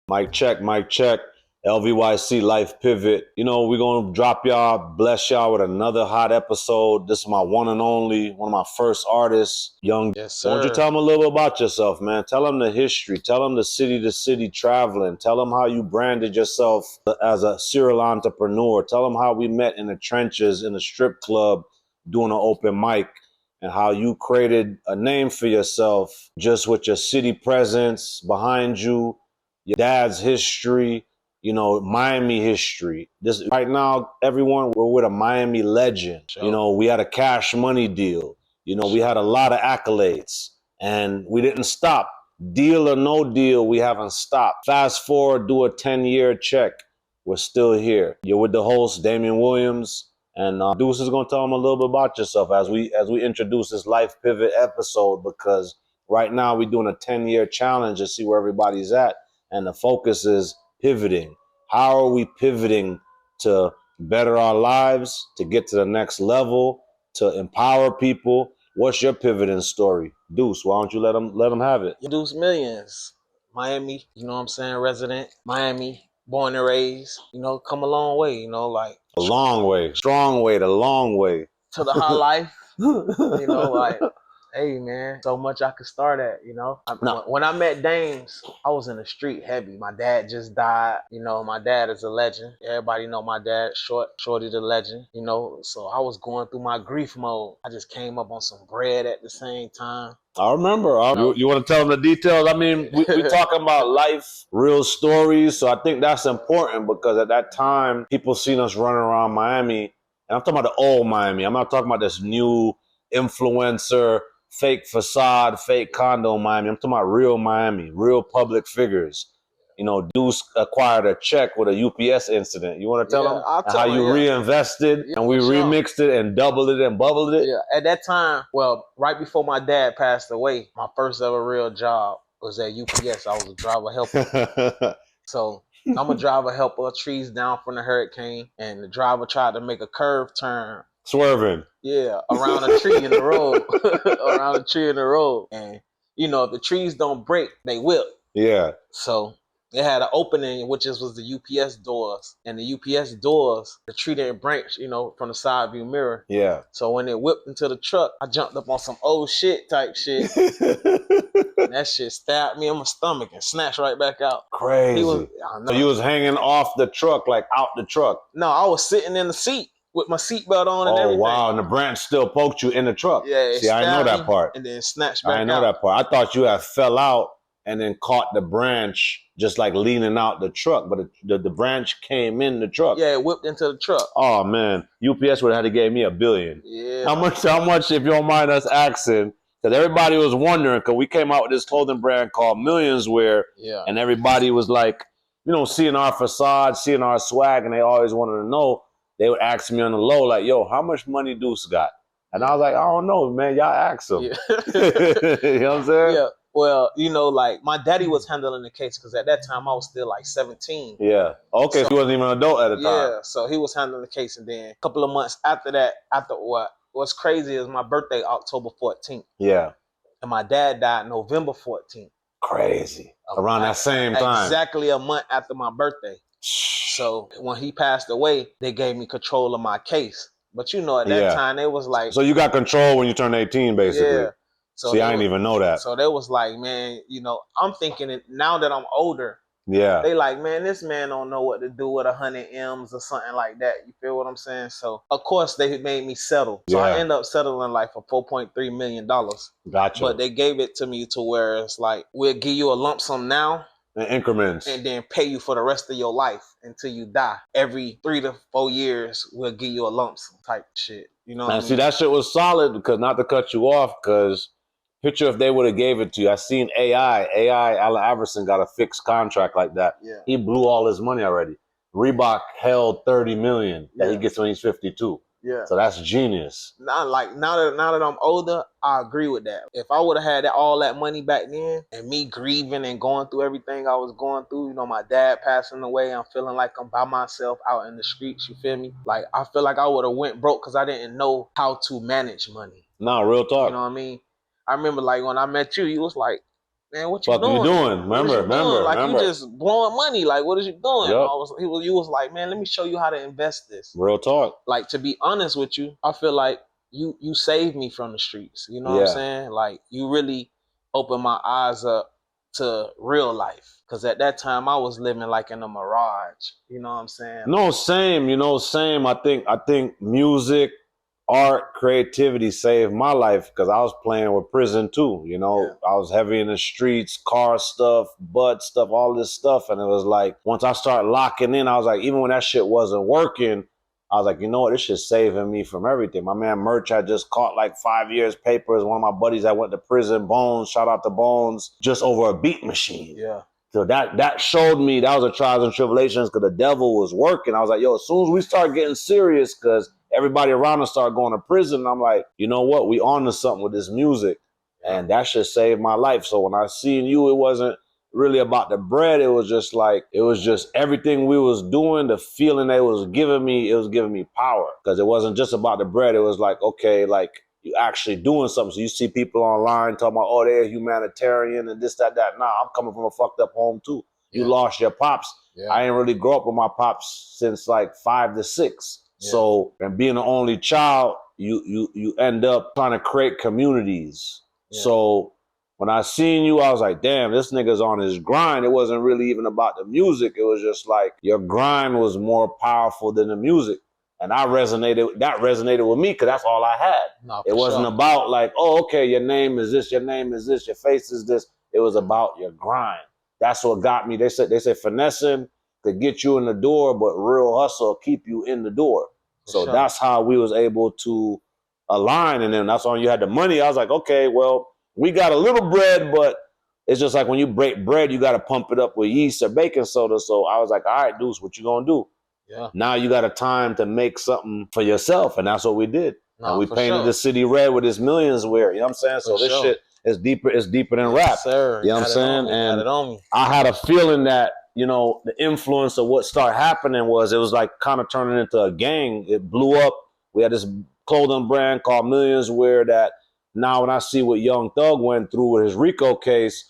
Mic check, mic check. LVYC Life Pivot. You know, we're going to drop y'all, bless y'all with another hot episode. This is my one and only, one of my first artists, Young. Yes, sir. Why don't you tell them a little bit about yourself, man? Tell them the history. Tell them the city to city traveling. Tell them how you branded yourself as a serial entrepreneur. Tell them how we met in the trenches, in the strip club, doing an open mic, and how you created a name for yourself just with your city presence behind you, your dad's history, you know, Miami history. This right now, everyone, we're with a Miami legend. Sure. You know, we had a Cash Money deal. You know, we had a lot of accolades and we didn't stop. Deal or no deal, we haven't stopped. Fast forward, do a 10-year check. We're still here. You're with the host, Damian Williams, and Deuce is going to tell them a little bit about yourself as we introduce this Life Pivot episode, because right now we're doing a 10-year challenge to see where everybody's at. And the focus is pivoting. How are we pivoting to better our lives, to get to the next level, to empower people? What's your pivoting story? Deuce, why don't you let them have it? Deuce Millions, Miami, you know what I'm saying, resident, Miami, born and raised, you know, come a long way, you know, like. A long way, strong way, the long way. To the high life, you know, like, hey, man, so much I could start at, you know. When I met Dames, I was in the street heavy. My dad just died. You know, my dad is a legend. Everybody know my dad, Shorty the legend, you know. So I was going through my grief mode. I just came up on some bread at the same time. I remember. You want to tell them the details? I mean, we talking about life, real stories. So I think that's important because at that time, people seen us running around Miami. And I'm talking about the old Miami. I'm not talking about this new influencer, fake facade, fake condo Miami. I'm talking about real Miami, real public figures. You know, Deuce acquired a check with a UPS incident. You want to tell them how you reinvested and we remixed it and doubled it and bubbled it? Yeah, at that time, well, right before my dad passed away, my first ever real job was at UPS. I was a driver helper. So I'm a driver helper, trees down from the hurricane, and the driver tried to make a curve turn. Swerving. Yeah, around a tree in the road. Around a tree in the road. And, you know, if the trees don't break, they will. Yeah. So it had an opening, which was the UPS doors. And the UPS doors, the tree didn't branch, you know, from the side view mirror. Yeah. So when it whipped into the truck, I jumped up on some old shit type shit. And that shit stabbed me in my stomach and snatched right back out. Crazy. So you was hanging off the truck, like out the truck? No, I was sitting in the seat with my seatbelt on and everything. Oh, wow. And the branch still poked you in the truck. Yeah. See, I know that part. And then snatched back out. I know that part. I thought you had fell out and then caught the branch just like leaning out the truck. But the branch came in the truck. Yeah, it whipped into the truck. Oh, man. UPS would have had to give me $1 billion. Yeah. How much, if you don't mind us asking? Because everybody was wondering, because we came out with this clothing brand called Millions Wear. Yeah. And everybody was like, you know, seeing our facade, seeing our swag, and they always wanted to know. They would ask me on the low, like, yo, how much money Deuce got? And I was like, I don't know, man. Y'all ask him. Yeah. You know what I'm saying? Yeah. Well, you know, like, my daddy was handling the case because at that time I was still like 17. Yeah. Okay, so he wasn't even an adult at the time. Yeah, so he was handling the case. And then a couple of months after that, what's crazy is my birthday, October 14th. Yeah. And my dad died November 14th. Crazy. Around that same time. Exactly a month after my birthday. So when he passed away, they gave me control of my case. But you know, at that time, they was like... So you got control when you turned 18, basically. Yeah. So see, I didn't even know that. So they was like, man, you know, I'm thinking it, now that I'm older, yeah, they like, man, this man don't know what to do with 100 M's or something like that. You feel what I'm saying? So, of course, they made me settle. So I ended up settling like for $4.3 million. Gotcha. But they gave it to me to where it's like, we'll give you a lump sum now. In increments. And then pay you for the rest of your life until you die. Every 3 to 4 years, we'll give you a lump sum type shit. You know what I mean? See, that shit was solid because, not to cut you off, because picture if they would have gave it to you. I seen AI, Allen Iverson got a fixed contract like that. Yeah. He blew all his money already. Reebok held $30 million that he gets when he's 52. Yeah. So that's genius. Now that I'm older, I agree with that. If I would have had all that money back then and me grieving and going through everything I was going through, you know, my dad passing away, I'm feeling like I'm by myself out in the streets, you feel me? Like, I feel like I would have went broke because I didn't know how to manage money. No, real talk. You know what I mean? I remember, like, when I met you, you was like, man, what you Fuck doing? you doing? Remember. Like, you just blowing money. Like, what is you doing? Yep. You was like, man, let me show you how to invest this. Real talk. Like, to be honest with you, I feel like you saved me from the streets. You know what I'm saying? Like, you really opened my eyes up to real life. Because at that time, I was living like in a mirage. You know what I'm saying? No, same. Same. I think music, art, creativity saved my life because I was playing with prison too. I was heavy in the streets, car stuff, butt stuff, all this stuff. And it was like, once I started locking in, I was like, even when that shit wasn't working, I was like, you know what, this shit's saving me from everything. My man Merch had just caught like 5 years papers. One of my buddies that went to prison, Bones, shout out to Bones, just over a beat machine. Yeah. So that showed me that was a trials and tribulations because the devil was working. I was like, yo, as soon as we start getting serious, because everybody around us started going to prison, I'm like, you know what? We on to something with this music. And that shit saved my life. So when I seen you, it wasn't really about the bread. It was just everything we was doing, the feeling they was giving me, it was giving me power. Because it wasn't just about the bread. It was like, okay, like you actually doing something. So you see people online talking about, oh, they're humanitarian and this, that. Nah, I'm coming from a fucked up home too. You lost your pops. Yeah. I didn't really grow up with my pops since like 5 to 6. Yeah. So, and being the only child, you end up trying to create communities. Yeah. So when I seen you, I was like, damn, this nigga's on his grind. It wasn't really even about the music. It was just like your grind was more powerful than the music. And that resonated with me because that's all I had. No, it wasn't about like, oh, okay, your name is this, your face is this. It was about your grind. That's what got me. They say finessing could get you in the door, but real hustle keep you in the door. So that's how we was able to align. And then that's when you had the money. I was like, okay, well, we got a little bread, but it's just like when you break bread, you got to pump it up with yeast or baking soda. So I was like, all right, Deuce, what you gonna do? Yeah. Now you got a time to make something for yourself. And that's what we did. No, and we painted the city red with this millions wear. You know what I'm saying? So this shit is deeper than rap. Sir. You know what I'm saying? And I had a feeling that, the influence of what started happening was it was like kind of turning into a gang. It blew up. We had this clothing brand called Millions Wear that now when I see what Young Thug went through with his RICO case,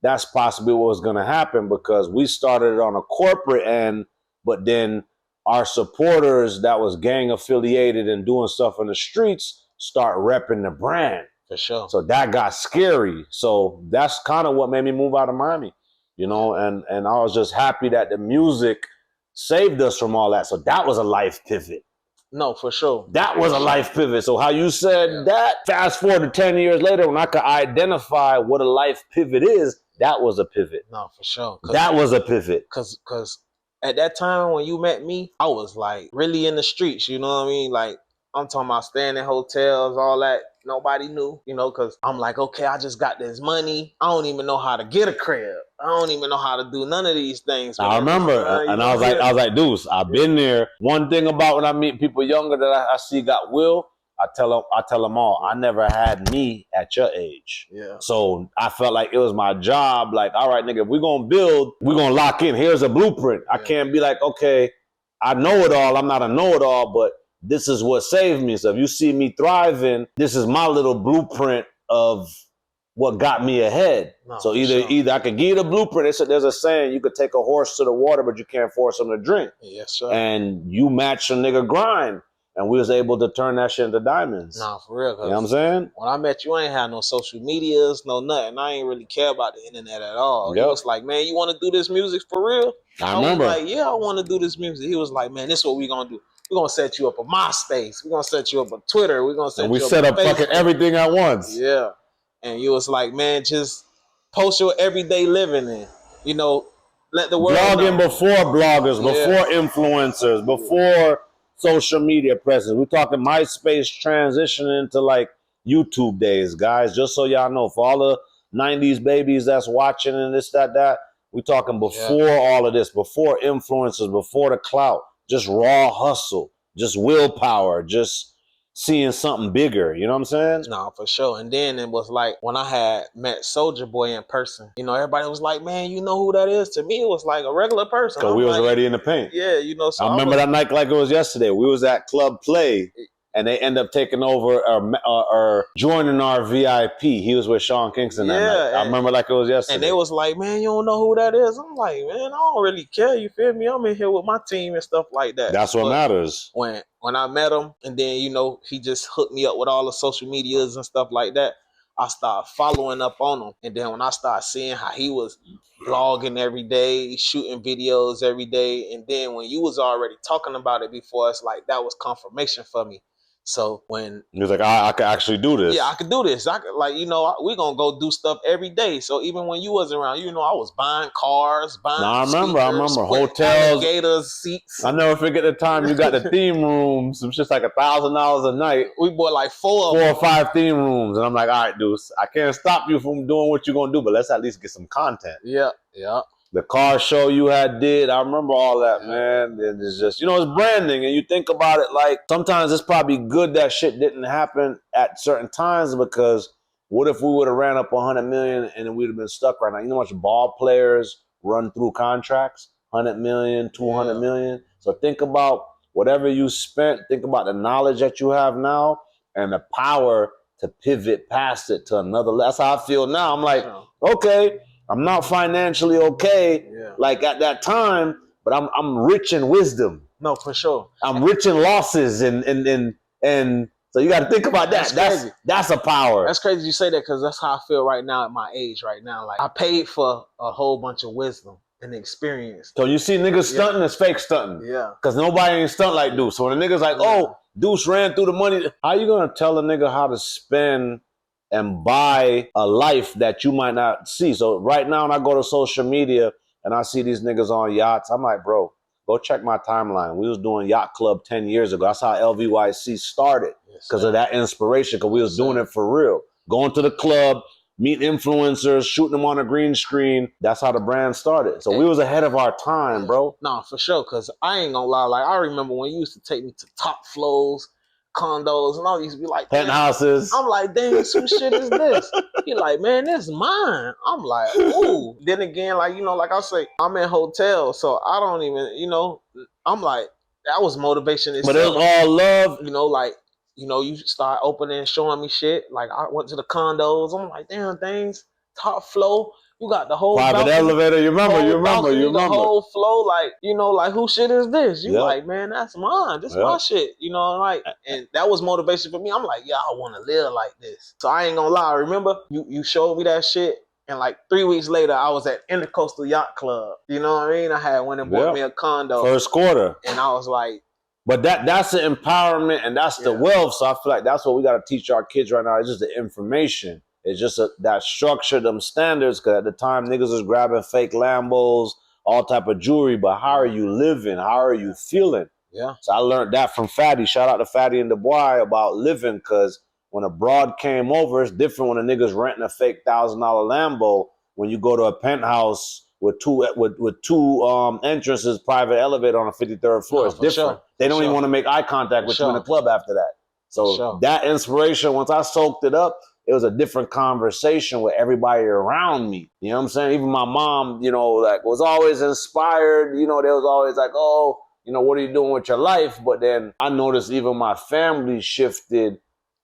that's possibly what was going to happen because we started it on a corporate end, but then our supporters that was gang affiliated and doing stuff in the streets start repping the brand. For sure. So that got scary. So that's kind of what made me move out of Miami, and I was just happy that the music saved us from all that. So that was a life pivot. No, for sure. That was a life pivot. So how you said that, fast forward to 10 years later, when I could identify what a life pivot is, that was a pivot. No, for sure. That was a pivot. Because at that time when you met me, I was like really in the streets, you know what I mean? Like I'm talking about staying in hotels, all that. Nobody knew, because I'm like, okay, I just got this money. I don't even know how to get a crib. I don't even know how to do none of these things. I remember, and I was like, Deuce, I've been there. One thing about when I meet people younger that I see got will, I tell them all, I never had me at your age. Yeah. So I felt like it was my job. Like, all right, nigga, if we're gonna build, we're gonna lock in. Here's a blueprint. Yeah. I can't be like, okay, I know it all. I'm not a know-it-all, but this is what saved me. So if you see me thriving, this is my little blueprint of what got me ahead. No, so either I could give you the blueprint. There's a saying, you could take a horse to the water, but you can't force him to drink. Yes, sir. And you match a nigga grind. And we was able to turn that shit into diamonds. Nah, for real. You know what I'm saying? When I met you, I ain't had no social medias, no nothing. I ain't really care about the internet at all. Yep. He was like, man, you want to do this music for real? I remember. Was like, yeah, I want to do this music. He was like, man, this is what we going to do. We're going to set you up on MySpace. We're going to set you up on Twitter. We're going to set you up on Facebook. We set up fucking everything at once. Yeah. And you was like, man, just post your everyday living and, let the world blogging know. Before bloggers, before influencers, before social media presence. We're talking MySpace transitioning into like YouTube days, guys. Just so y'all know, for all the 90s babies that's watching and this, that, we're talking before all of this, before influencers, before the clout. Just raw hustle, just willpower, just seeing something bigger. You know what I'm saying? No, for sure. And then it was like when I had met Soulja Boy in person, everybody was like, man, you know who that is? To me, it was like a regular person. So we was already in the paint. Yeah, So I remember that night like it was yesterday. We was at Club Play. and they end up taking over or joining our VIP. He was with Sean Kingston that night. I remember like it was yesterday. And they was like, man, you don't know who that is? I'm like, man, I don't really care. You feel me? I'm in here with my team and stuff like that. That's what matters. When I met him, and then, you know, he just hooked me up with all the social medias and stuff like that, I started following up on him. And then when I started seeing how he was blogging every day, shooting videos every day, and then when you was already talking about it before, it's like that was confirmation for me. So when he was like, I could actually do this. Yeah, I could do this. I could, like, you know, we gonna go do stuff every day. So even when you wasn't around, you know, I was buying cars, buying. I remember hotels, alligator seats. I never forget the time you got the theme rooms. It was just like $1,000 a night. We bought like four or 5 theme rooms, and I'm like, all right, Deuce, I can't stop you from doing what you're gonna do, but let's at least get some content. Yeah. The car show you did, I remember all that, man. It's just, you know, it's branding, and you think about it like sometimes it's probably good that shit didn't happen at certain times, because what if we would have ran up 100 million and then we'd have been stuck right now? You know how much ball players run through contracts? 100 million, 200 million. So think about whatever you spent, think about the knowledge that you have now and the power to pivot past it to another level. That's how I feel now. I'm like, okay, I'm not financially okay like at that time, but I'm rich in wisdom. No, for sure. I'm rich in losses and so you got to think about that. That's a power. That's crazy you say that, because that's how I feel right now at my age right now. Like, I paid for a whole bunch of wisdom and experience. So you see niggas stunting, it's fake stunting. Yeah. Because nobody ain't stunt like Deuce. So when the niggas like, oh, Deuce ran through the money, how you going to tell a nigga how to spend and buy a life that you might not see? So right now when I go to social media and I see these niggas on yachts, I'm like, bro, go check my timeline. We was doing Yacht Club 10 years ago. That's how LVYC started, because of that inspiration, because we was doing it for real. Going to the club, meeting influencers, shooting them on a green screen. That's how the brand started. So we was ahead of our time, bro. No, for sure, because I ain't gonna lie. Like, I remember when you used to take me to top floors, condos, and all used to be like penthouses. I'm like, dang, who shit is this? He like, man, this is mine. I'm like, ooh. Then again, like, you know, like I say, I'm in hotels, so I don't even, you know, I'm like, that was motivation itself. But it was all love. You know, like, you know, you start opening and showing me shit. Like, I went to the condos. I'm like, damn, things, top floor. You got the whole private elevator. You remember. The whole flow, like, you know, like, who shit is this? You like, man, that's mine. This my shit. You know, like, and that was motivation for me. I'm like, yeah, I want to live like this. So I ain't gonna lie. Remember, you showed me that shit, and like 3 weeks later, I was at Intercoastal Yacht Club. You know what I mean? I had went and bought me a condo. First quarter. And I was like, but that's the empowerment and that's the wealth. So I feel like that's what we got to teach our kids right now. It's just the information. It's just that structure, them standards. Because at the time, niggas was grabbing fake Lambos, all type of jewelry. But how are you living? How are you feeling? Yeah. So I learned that from Fatty. Shout out to Fatty and Dubois about living. Because when a broad came over, it's different when a nigga's renting a fake $1,000 Lambo. When you go to a penthouse with two entrances, private elevator on a 53rd floor, it's different. Sure. They don't even want to make eye contact with you in the club after that. So that inspiration, once I soaked it up, it was a different conversation with everybody around me. You know what I'm saying? Even my mom, you know, like, was always inspired. You know, they was always like, oh, you know, what are you doing with your life? But then I noticed even my family shifted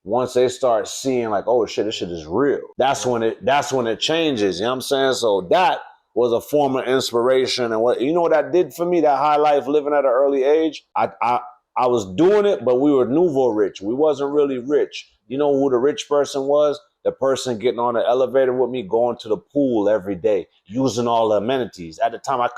once they start seeing like, oh shit, this shit is real. That's when it changes. You know what I'm saying? So that was a form of inspiration. And what, you know what that did for me, that high life living at an early age? I was doing it, but we were nouveau rich. We wasn't really rich. You know who the rich person was? The person getting on the elevator with me, going to the pool every day, using all the amenities. At the time, I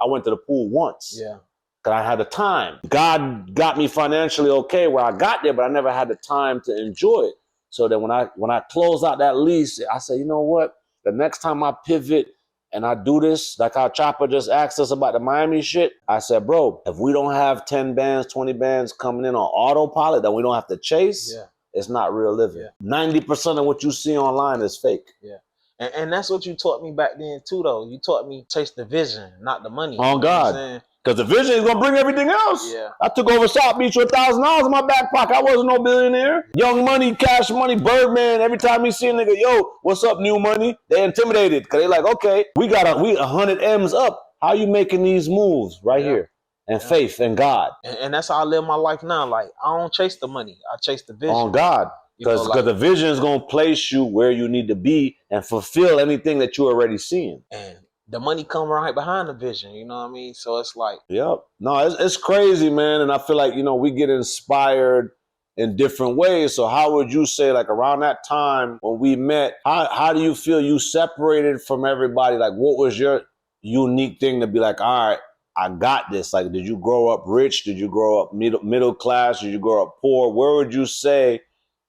went to the pool once. Yeah. Because I had the time. God got me financially okay where I got there, but I never had the time to enjoy it. So then when I close out that lease, I said, you know what? The next time I pivot and I do this, like how Chopper just asked us about the Miami shit, I said, bro, if we don't have 10 bands, 20 bands coming in on autopilot that we don't have to chase, it's not real living. 90% of what you see online is fake. Yeah. And that's what you taught me back then too, though. You taught me chase the vision, not the money. Oh, God. Because the vision is going to bring everything else. Yeah. I took over South Beach with $1,000 in my back pocket. I wasn't no billionaire. Young Money, Cash Money, Birdman. Every time you see a nigga, yo, what's up, New Money? They intimidated because they like, okay, we 100 M's up. How you making these moves right here? and faith in God. And that's how I live my life now. Like, I don't chase the money. I chase the vision. On God. Because the vision is going to place you where you need to be and fulfill anything that you're already seeing. And the money come right behind the vision, you know what I mean? So it's like... Yep. No, it's crazy, man. And I feel like, we get inspired in different ways. So how would you say, like, around that time when we met, how do you feel you separated from everybody? Like, what was your unique thing to be like, all right, I got this? Like, did you grow up rich? Did you grow up middle class? Did you grow up poor? Where would you say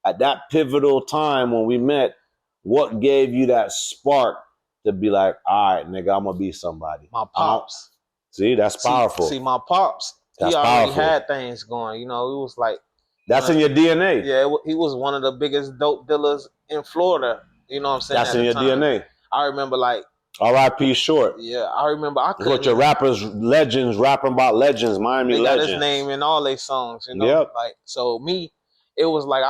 at that pivotal time when we met, what gave you that spark to be like, all right, nigga, I'm gonna be somebody? My pops. See, that's powerful. See, my pops, he already had things going. It was like... That's in your DNA. Yeah, he was one of the biggest dope dealers in Florida. You know what I'm saying? That's in your DNA. I remember, like... R.I.P. Short. Yeah, I remember I couldn't... What your rappers, legends, rapping about legends, Miami legends. They got his name in all their songs, Yep. Like, so me, it was like...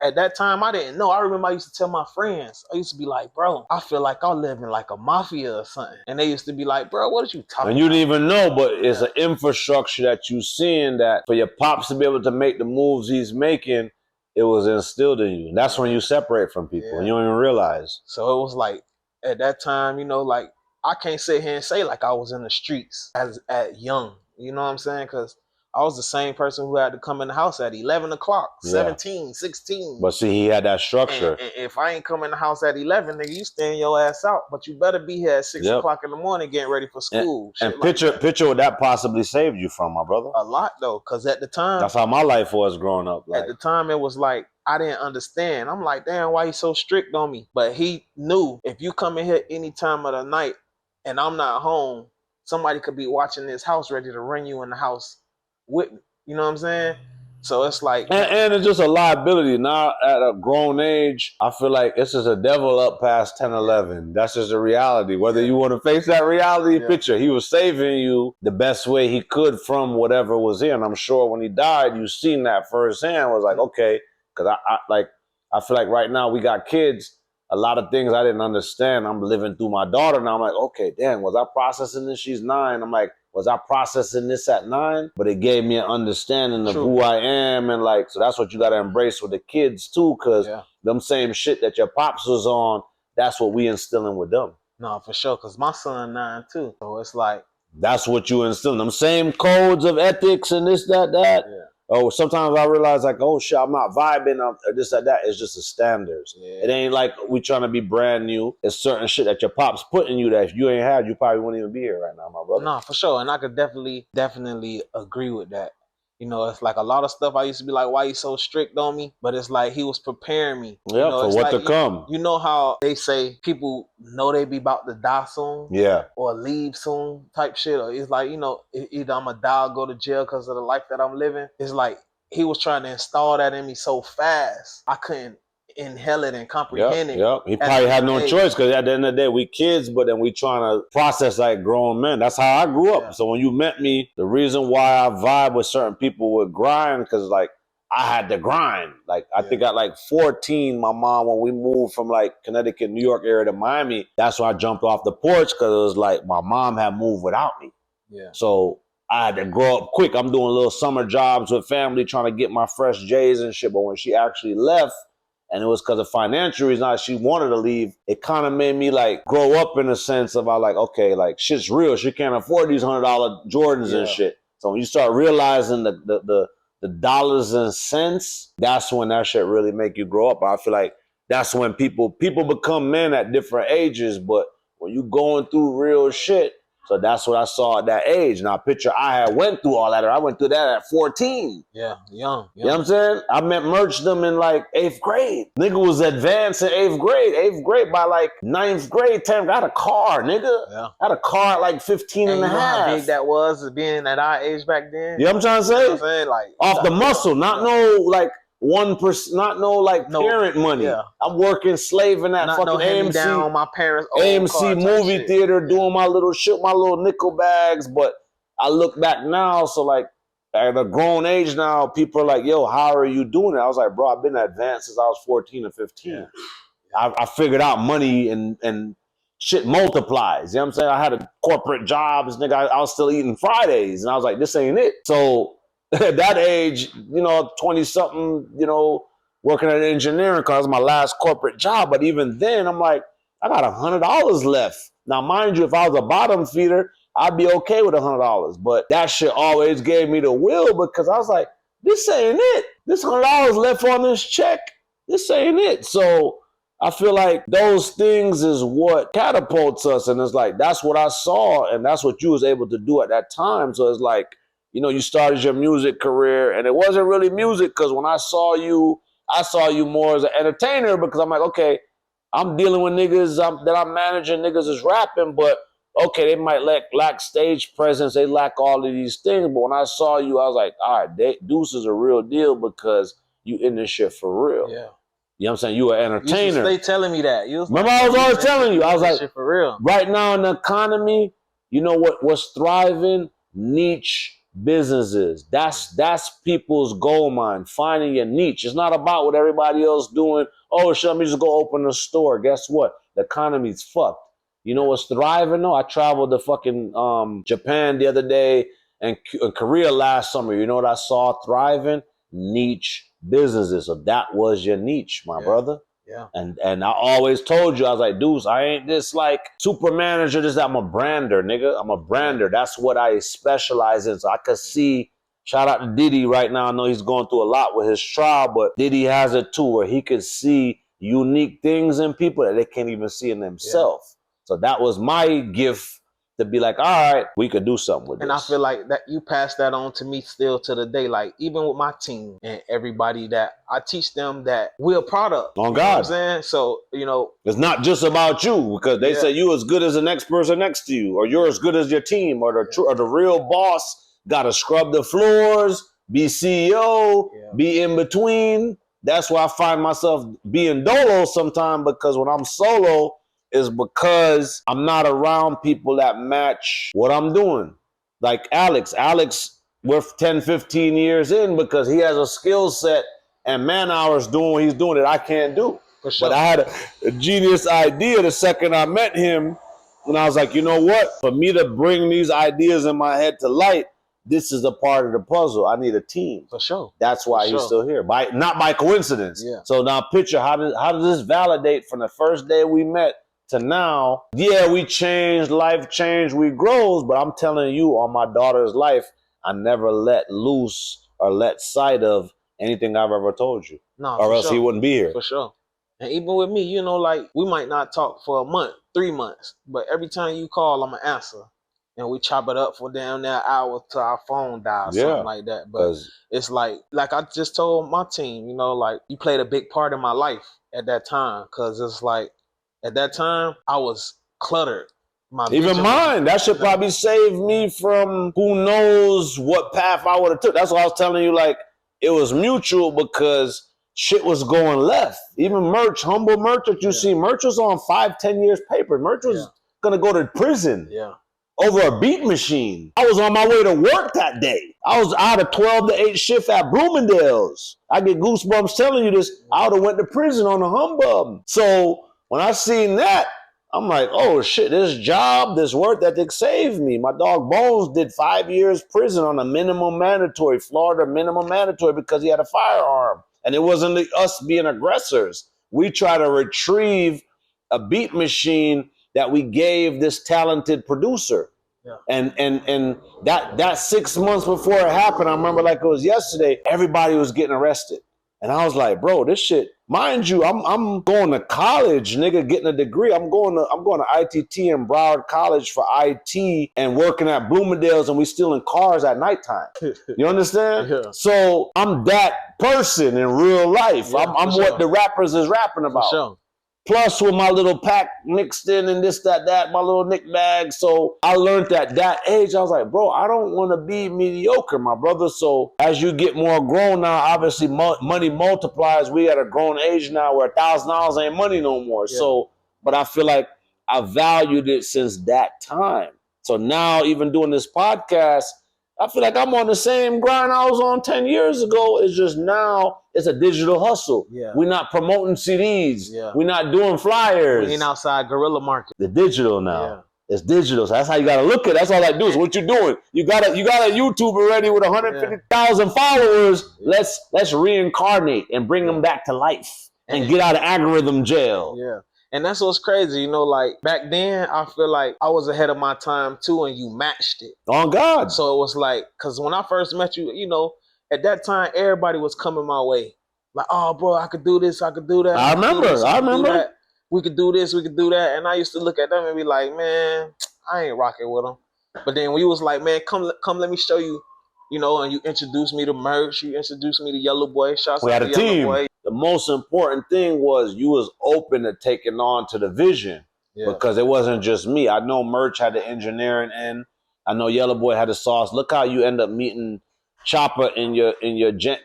At that time, I didn't know. I remember I used to tell my friends. I used to be like, bro, I feel like I live in like a mafia or something. And they used to be like, bro, what are you talking about? And you didn't even know, but it's an infrastructure that you seeing that for your pops to be able to make the moves he's making, it was instilled in you. And that's when you separate from people and you don't even realize. So it was like, at that time, like, I can't sit here and say like I was in the streets at young. You know what I'm saying? Because I was the same person who had to come in the house at 11 o'clock, 17, 16. But see, he had that structure. And if I ain't come in the house at 11, nigga, you stand your ass out. But you better be here at 6 o'clock in the morning getting ready for school. And picture what that possibly saved you from, my brother. A lot, though, because at the time... That's how my life was growing up. Like, at the time, it was like, I didn't understand. I'm like, damn, why he so strict on me? But he knew if you come in here any time of the night and I'm not home, somebody could be watching this house ready to run you in the house with me. You know what I'm saying? So it's like... And it's just a liability. Now, at a grown age, I feel like it's just a devil up past 10, 11. That's just a reality. Whether you want to face that reality, picture. He was saving you the best way he could from whatever was here. And I'm sure when he died, you seen that firsthand. Was like, okay, because I feel like right now we got kids. A lot of things I didn't understand. I'm living through my daughter now. I'm like, okay, damn, was I processing this? She's 9. I'm like, was I processing this at 9? But it gave me an understanding of who I am. And like, so that's what you got to embrace with the kids too. Cause them same shit that your pops was on, that's what we instilling with them. No, for sure. Cause my son 9 too. So it's like, that's what you instilling. Them same codes of ethics and this, that. Yeah. Oh, sometimes I realize like, oh shit, I'm not vibing, or this, that. It's just the standards. Yeah. It ain't like we trying to be brand new. It's certain shit that your pops putting you that if you ain't had, you probably wouldn't even be here right now, my brother. No, for sure. And I could definitely agree with that. It's like a lot of stuff I used to be like, why you so strict on me? But it's like he was preparing me. Yeah, for what to come. You know how they say people know they be about to die soon? Yeah. Or leave soon type shit. Or it's like, either I'm going to die or go to jail because of the life that I'm living. It's like he was trying to install that in me so fast, I couldn't inhale it and comprehend it. Yep. He probably had no choice because at the end of the day, we kids, but then we trying to process like grown men. That's how I grew up. Yeah. So when you met me, the reason why I vibe with certain people would grind because like I had to grind. Like I think at like 14, my mom, when we moved from like Connecticut, New York area to Miami, that's when I jumped off the porch because it was like my mom had moved without me. Yeah. So I had to grow up quick. I'm doing little summer jobs with family trying to get my fresh J's and shit. But when she actually left, and it was because of financial reasons, she wanted to leave. It kind of made me like grow up in a sense of like, okay, like shit's real. She can't afford these $100 Jordans and shit. So when you start realizing the dollars and cents, that's when that shit really make you grow up. I feel like that's when people become men at different ages, but when you going through real shit, so that's what I saw at that age. Now, picture I had went through all that. I went through that at 14. Yeah, young. You know what I'm saying? I merged them in like 8th grade. Nigga was advanced in 8th grade. 8th grade by like 9th grade, 10th. I had a car, nigga. Yeah. I had a car at like 15 and a half. How big that was being at our age back then? You know what I'm trying to say? You know what I'm saying? Like, off the muscle, not no like 1%, not no like parent money. Yeah. I'm working slaving at not fucking AMC down on my parents' AMC movie theater, doing my little shit, my little nickel bags. But I look back now, so like at a grown age now, people are like, "Yo, how are you doing it?" I was like, "Bro, I've been advanced since I was 14 or 15. Yeah. I figured out money and shit multiplies. You know what I'm saying? I had a corporate job. This nigga, I was still eating Fridays. And I was like, this ain't it. So at that age, 20-something, working at engineering because my last corporate job. But even then, I'm like, I got $100 left. Now, mind you, if I was a bottom feeder, I'd be okay with $100. But that shit always gave me the will because I was like, this ain't it. This $100 left on this check. This ain't it. So I feel like those things is what catapults us. And it's like, that's what I saw. And that's what you was able to do at that time. So it's like, you started your music career and it wasn't really music because when I saw you more as an entertainer because I'm like, okay, I'm dealing with niggas that I'm managing, niggas is rapping, but okay, they might lack stage presence, they lack all of these things, but when I saw you, I was like, all right, Deuce is a real deal because you in this shit for real. Yeah. You know what I'm saying? You an entertainer. You used to stay telling me that. Remember I was always telling you, I was like, shit for real. Right now in the economy, you know what's thriving? Niche businesses. That's people's gold mine, finding your niche. It's not about what everybody else doing. Oh, shit, let me just go open a store. Guess what? The economy's fucked. You know what's thriving though? I traveled to fucking Japan the other day and Korea last summer. You know what I saw thriving? Niche businesses. So that was your niche, my brother. Yeah. And I always told you, I was like, Deuce, I ain't this like super manager, I'm a brander, nigga. I'm a brander. That's what I specialize in. So I could see, shout out to Diddy right now. I know he's going through a lot with his trial, but Diddy has it too, where he could see unique things in people that they can't even see in themselves. Yeah. So that was my gift to be like, all right, we could do something with this. And I feel like that you pass that on to me still to the day. Like even with my team and everybody that I teach them that we're a product. On God. You know what I'm saying? So, it's not just about you because they say you as good as the next person next to you or you're as good as your team or the real boss got to scrub the floors, be CEO, be in between. That's why I find myself being dolo sometimes because when I'm solo, is because I'm not around people that match what I'm doing. Like Alex, we're 10, 15 years in because he has a skill set and man hours doing what he's doing that I can't do. For sure. But I had a genius idea the second I met him. And I was like, you know what? For me to bring these ideas in my head to light, this is a part of the puzzle. I need a team. For sure. That's why he's still here. Not by coincidence. Yeah. So now picture, how does this validate from the first day we met to now? Yeah, we changed, life changed, we grows, but I'm telling you, on my daughter's life, I never let loose or let sight of anything I've ever told you. No, or else he wouldn't be here. For sure. And even with me, like we might not talk for a month, 3 months, but every time you call, I'm gonna answer. And we chop it up for down there hour till our phone dies, something like that. But it's like I just told my team, like you played a big part in my life at that time. Cause it's like, at that time, I was cluttered. Even mine. That should probably save me from who knows what path I would have took. That's why I was telling you, like, it was mutual because shit was going left. Even merch, humble merch that you see, merch was on 5-10 years paper. Merch was going to go to prison over a beat machine. I was on my way to work that day. I had a 12 to 8 shift at Bloomingdale's. I get goosebumps telling you this. I would have went to prison on a humbug. So when I seen that, I'm like, oh shit, this job, this work ethic saved me. My dog Bones did 5 years prison on a minimum mandatory, Florida minimum mandatory, because he had a firearm. And it wasn't us being aggressors. We try to retrieve a beat machine that we gave this talented producer. Yeah. And that 6 months before it happened, I remember like it was yesterday, everybody was getting arrested. And I was like, bro, this shit, mind you, I'm going to college, nigga, getting a degree. I'm going to ITT in Broward College for IT and working at Bloomingdale's, and we stealing cars at nighttime. You understand? Yeah. So I'm that person in real life. Yeah, I'm what the rappers is rapping about. For sure. Plus with my little pack mixed in and this, that, my little Nick bag. So I learned at that age, I was like, bro, I don't want to be mediocre, my brother. So as you get more grown now, obviously money multiplies. We at a grown age now where $1,000 ain't money no more. Yeah. So, but I feel like I valued it since that time. So now even doing this podcast, I feel like I'm on the same grind I was on 10 years ago. It's just now it's a digital hustle. Yeah. We're not promoting CDs. Yeah. We're not doing flyers. We ain't outside guerrilla market. The digital now. Yeah. It's digital. So that's how you got to look at it. That's all I do is what you're doing. You got a YouTuber already with 150,000 followers. Yeah. Let's reincarnate and bring them back to life and get out of algorithm jail. Yeah. And that's what's crazy, you know, like back then, I feel like I was ahead of my time too, and you matched it. On God. So it was like, because when I first met you, you know, at that time, everybody was coming my way. Like, oh, bro, I could do this, I could do that. I remember. We could do this, we could do that. And I used to look at them and be like, man, I ain't rocking with them. But then when you was like, man, come, let me show you, you know, and you introduced me to merch, you introduced me to Yellow Boy. Shouts we out had to a Yellow team. Boy. The most important thing was you was open to taking on to the vision because it wasn't just me. I know Merch had the engineering end. I know Yellow Boy had the sauce. Look how you end up meeting Chopper in your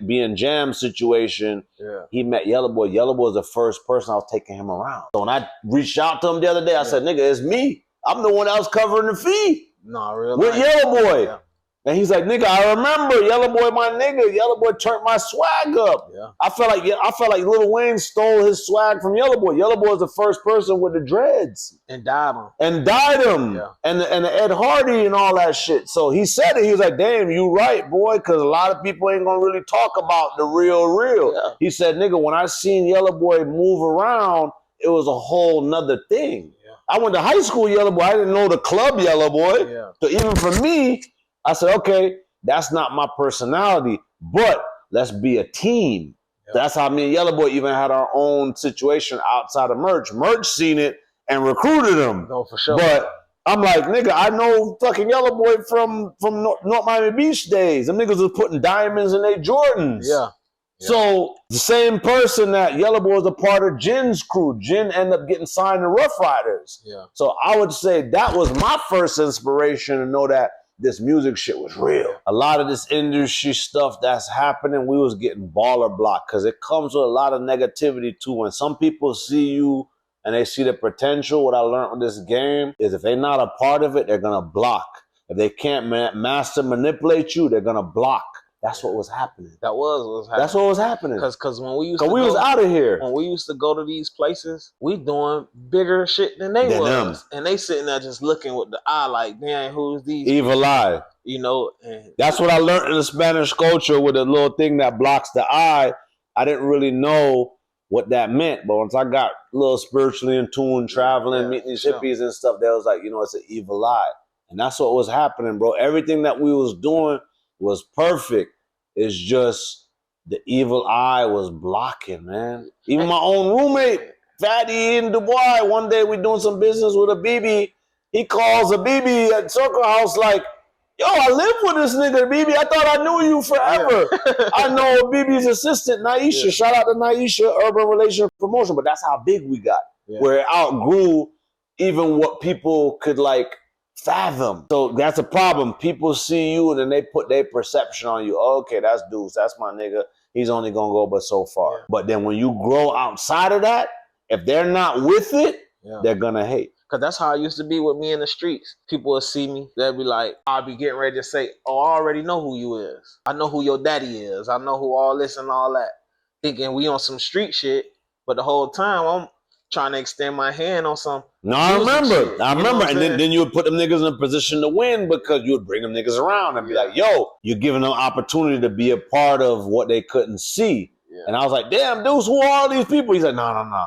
being jam situation. Yeah. He met Yellow Boy. Yellow Boy was the first person I was taking him around. So when I reached out to him the other day, I said, nigga, it's me. I'm the one that was covering the fee. No, really? With Yellow Boy. Yeah. And he's like, nigga, I remember Yellow Boy, my nigga. Yellow Boy turned my swag up. Yeah. I felt like Lil Wayne stole his swag from Yellow Boy. Yellow Boy was the first person with the dreads. And dyed him. Yeah. And the Ed Hardy and all that shit. So he said it. He was like, damn, you right, boy, because a lot of people ain't going to really talk about the real. Yeah. He said, nigga, when I seen Yellow Boy move around, it was a whole nother thing. Yeah. I went to high school Yellow Boy. I didn't know the club Yellow Boy. Yeah. So even for me, I said, okay, that's not my personality, but let's be a team. Yep. That's how me and Yellow Boy even had our own situation outside of Merch. Merch seen it and recruited him. No, for sure. But I'm like, nigga, I know fucking Yellow Boy from North Miami Beach days. Them niggas was putting diamonds in their Jordans. Yeah. So the same person that Yellow Boy was a part of Jin's crew. Jin ended up getting signed to Rough Riders. Yeah. So I would say that was my first inspiration to know that this music shit was real. A lot of this industry stuff that's happening, we was getting baller blocked because it comes with a lot of negativity too. When some people see you and they see the potential, what I learned with this game is if they're not a part of it, they're gonna block. If they can't master manipulate you, they're gonna block. That's what was happening. That was happening. That's what was happening. Because when we was out of here. When we used to go to these places, we doing bigger shit than they was. And they sitting there just looking with the eye like, man, who's these? Evil eye. You know? And that's what I learned in the Spanish culture with a little thing that blocks the eye. I didn't really know what that meant. But once I got a little spiritually in tune, traveling, meeting these hippies and stuff, they was like, you know, it's an evil eye. And that's what was happening, bro. Everything that we was doing was perfect. It's just the evil eye was blocking, man. Even my own roommate, Fatty in Dubai, one day we doing some business with a BB. He calls a BB at Circle House like, yo, I live with this nigga, BB. I thought I knew you forever. I know BB's assistant, Naisha. Yeah. Shout out to Naisha, Urban Relations Promotion. But that's how big we got, where it outgrew even what people could like fathom. So that's a problem. People see you and then they put their perception on you. Oh, okay, that's Deuce. That's my nigga. He's only gonna go but so far. Yeah. But then when you grow outside of that, if they're not with it, they're gonna hate. Cause that's how it used to be with me in the streets. People would see me, they'll be like, I'll be getting ready to say, oh, I already know who you is. I know who your daddy is. I know who all this and all that. Thinking we on some street shit, but the whole time I'm trying to extend my hand on some. No, I remember. And then you would put them niggas in a position to win because you would bring them niggas around and be like, yo, you're giving them opportunity to be a part of what they couldn't see. Yeah. And I was like, damn, Deuce, who are all these people? He's like, no.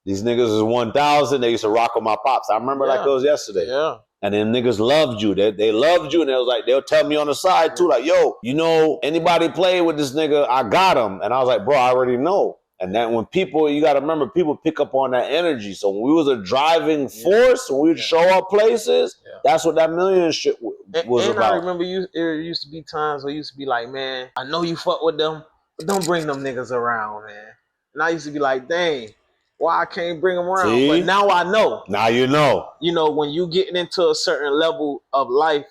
These niggas is 1,000. They used to rock with my pops. I remember like it was yesterday. Yeah. And then niggas loved you. They loved you. And they was like, they'll tell me on the side too, like, yo, you know, anybody play with this nigga, I got him. And I was like, bro, I already know. And then when people, you got to remember, people pick up on that energy. So when we was a driving force, when we would show up places, that's what that million shit was about. I remember there used to be times where it used to be like, man, I know you fuck with them, but don't bring them niggas around, man. And I used to be like, dang, why I can't bring them around? See? But now I know. Now you know. You know, when you getting into a certain level of life,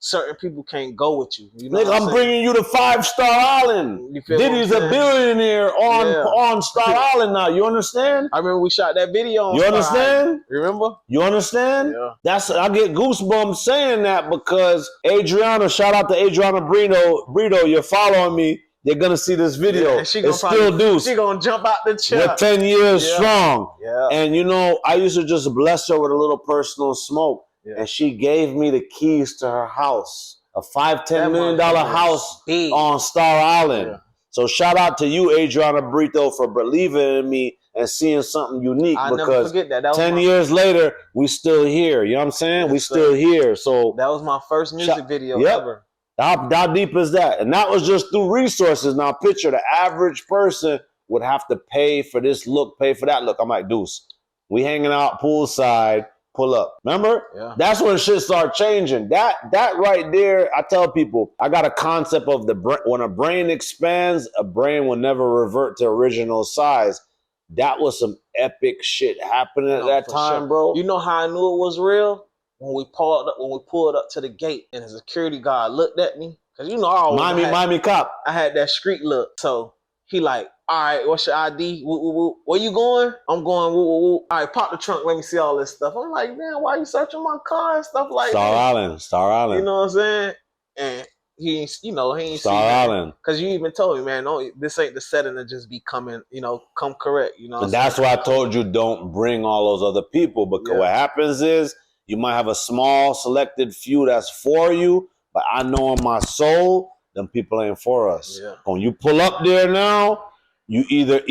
certain people can't go with you. You know Nigga, I'm bringing you to 5-Star Island. Diddy's a billionaire on Star Island now. You understand? I remember we shot that video on You Star understand? Island. Remember? You understand? Yeah. I get goosebumps saying that because Adriana, shout out to Adriana Brito, you're following me. They're gonna see this video. Yeah, it's still Deuce. She gonna jump out the chair. We're 10 years strong. Yeah. And you know, I used to just bless her with a little personal smoke. Yeah. And she gave me the keys to her house. A $5-10 million house on Star Island. Yeah. So shout out to you, Adriana Brito, for believing in me and seeing something unique. I'll never forget that. 10 years later, we still here. You know what I'm saying? We still here. So that was my first music video ever. How deep is that? And that was just through resources. Now picture the average person would have to pay for this look, pay for that look. I'm like, Deuce, we hanging out poolside, pull up. Remember? Yeah. That's when shit started changing. That right there, I tell people, I got a concept of when a brain expands, a brain will never revert to original size. That was some epic shit happening at that time, bro. You know how I knew it was real? When we pulled up to the gate and the security guard looked at me, cause you know I always Miami cop. I had that street look. So he like, all right, what's your ID? Where you going? I'm going. All right, pop the trunk. Let me see all this stuff. I'm like, man, why you searching my car and stuff like that? Star Island. You know what I'm saying? And he ain't Star Island. Cause you even told me, man, no, this ain't the setting to just be coming, come correct. You know. And that's why I told you don't bring all those other people, because what happens is you might have a small selected few that's for you, but I know in my soul, them people ain't for us. Yeah. When you pull up there now, you either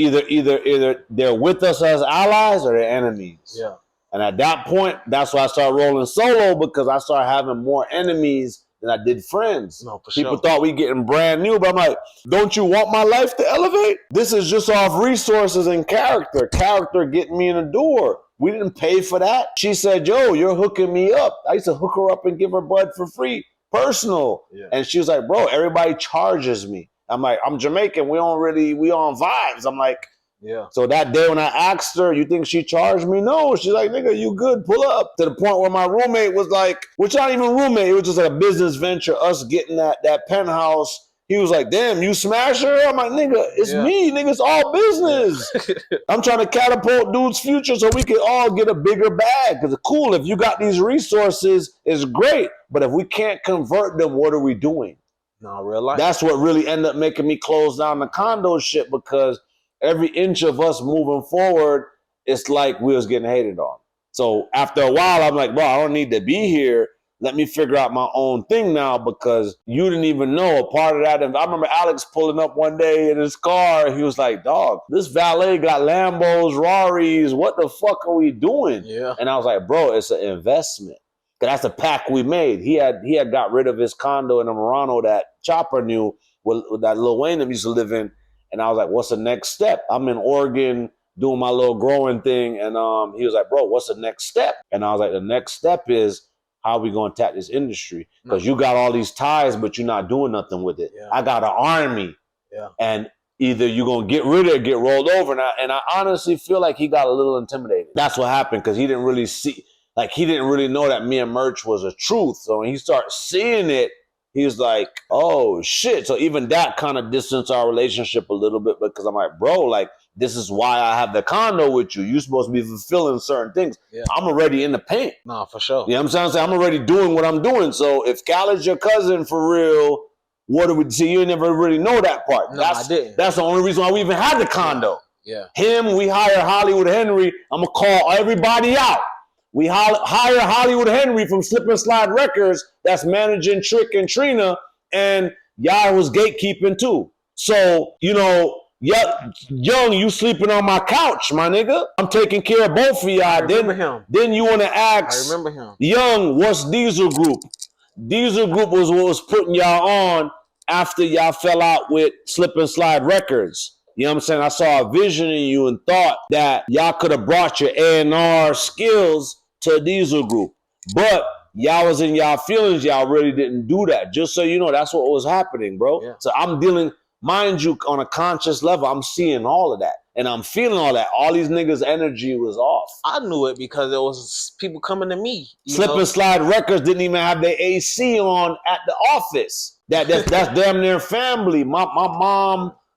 they're with us as allies or they're enemies. Yeah. And at that point, that's why I started rolling solo, because I started having more enemies than I did friends. No, for People thought we getting brand new, but I'm like, don't you want my life to elevate? This is just off resources and character. Character getting me in the door. We didn't pay for that. She said, yo, you're hooking me up. I used to hook her up and give her bud for free, personal. Yeah. And she was like, bro, everybody charges me. I'm like, I'm Jamaican. We on vibes. I'm like, yeah. So that day when I asked her, you think she charged me? No. She's like, nigga, you good, pull up. To the point where my roommate was like, which not even roommate, it was just like a business venture, us getting that penthouse. He was like, damn, you smash her? I'm like, nigga, it's me, nigga, it's all business. I'm trying to catapult dude's future so we can all get a bigger bag. Because it's cool, if you got these resources, it's great. But if we can't convert them, what are we doing? No, real life. That's what really ended up making me close down the condo shit, because every inch of us moving forward, it's like we was getting hated on. So after a while, I'm like, bro, I don't need to be here. Let me figure out my own thing now, because you didn't even know a part of that. And I remember Alex pulling up one day in his car. He was like, dog, this valet got Lambos, Raris. What the fuck are we doing? Yeah. And I was like, bro, it's an investment. That's a pack we made. He had got rid of his condo in Morano that Chopper knew, with that Lil Wayne used to live in. And I was like, what's the next step? I'm in Oregon doing my little growing thing. And he was like, bro, what's the next step? And I was like, the next step is, how are we going to attack this industry? Because you got all these ties, but you're not doing nothing with it. Yeah. I got an army. Yeah. And either you're going to get rid of it or get rolled over. And I honestly feel like he got a little intimidated. That's what happened, because he didn't really see, like, he didn't really know that me and Merch was a truth. So when he started seeing it, he was like, oh, shit. So even that kind of distanced our relationship a little bit, because I'm like, bro, like, this is why I have the condo with you. You're supposed to be fulfilling certain things. Yeah. I'm already in the paint. No, for sure. You know what I'm saying? I'm already doing what I'm doing. So if Khaled's your cousin for real, what do we see? You never really know that part. No, I didn't. That's the only reason why we even had the condo. Yeah. Him, we hire Hollywood Henry. I'm going to call everybody out. We hire Hollywood Henry from Slip and Slide Records that's managing Trick and Trina, and y'all was gatekeeping too. So, yeah, Young, you sleeping on my couch, my nigga. I'm taking care of both of y'all. I remember him. Then you want to ask, I remember him. Young, what's Diesel Group? Diesel Group was what was putting y'all on after y'all fell out with Slip and Slide Records. You know what I'm saying? I saw a vision in you and thought that y'all could have brought your A&R skills to Diesel Group. But y'all was in y'all feelings. Y'all really didn't do that. Just so you know, that's what was happening, bro. Yeah. So I'm dealing... Mind you, on a conscious level, I'm seeing all of that. and I'm feeling all that. All these niggas' energy was off. I knew it because there was people coming to me. Slip and Slide Records didn't even have their AC on at the office. That's damn near family. My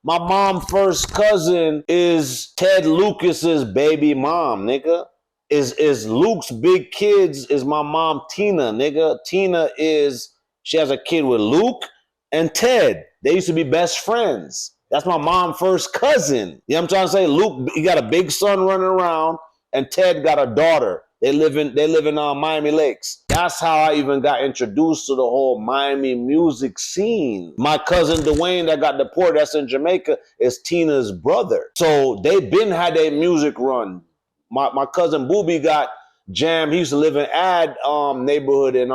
mom first cousin is Ted Lucas's baby mom, nigga. Is Luke's big kids is my mom Tina, nigga. She has a kid with Luke and Ted. They used to be best friends. That's my mom first cousin. You know what I'm trying to say? Luke, he got a big son running around, and Ted got a daughter. They live in Miami Lakes. That's how I even got introduced to the whole Miami music scene. My cousin Dwayne that got deported, that's in Jamaica, is Tina's brother. So they been had their music run. My cousin Booby got jammed. He used to live in neighborhood in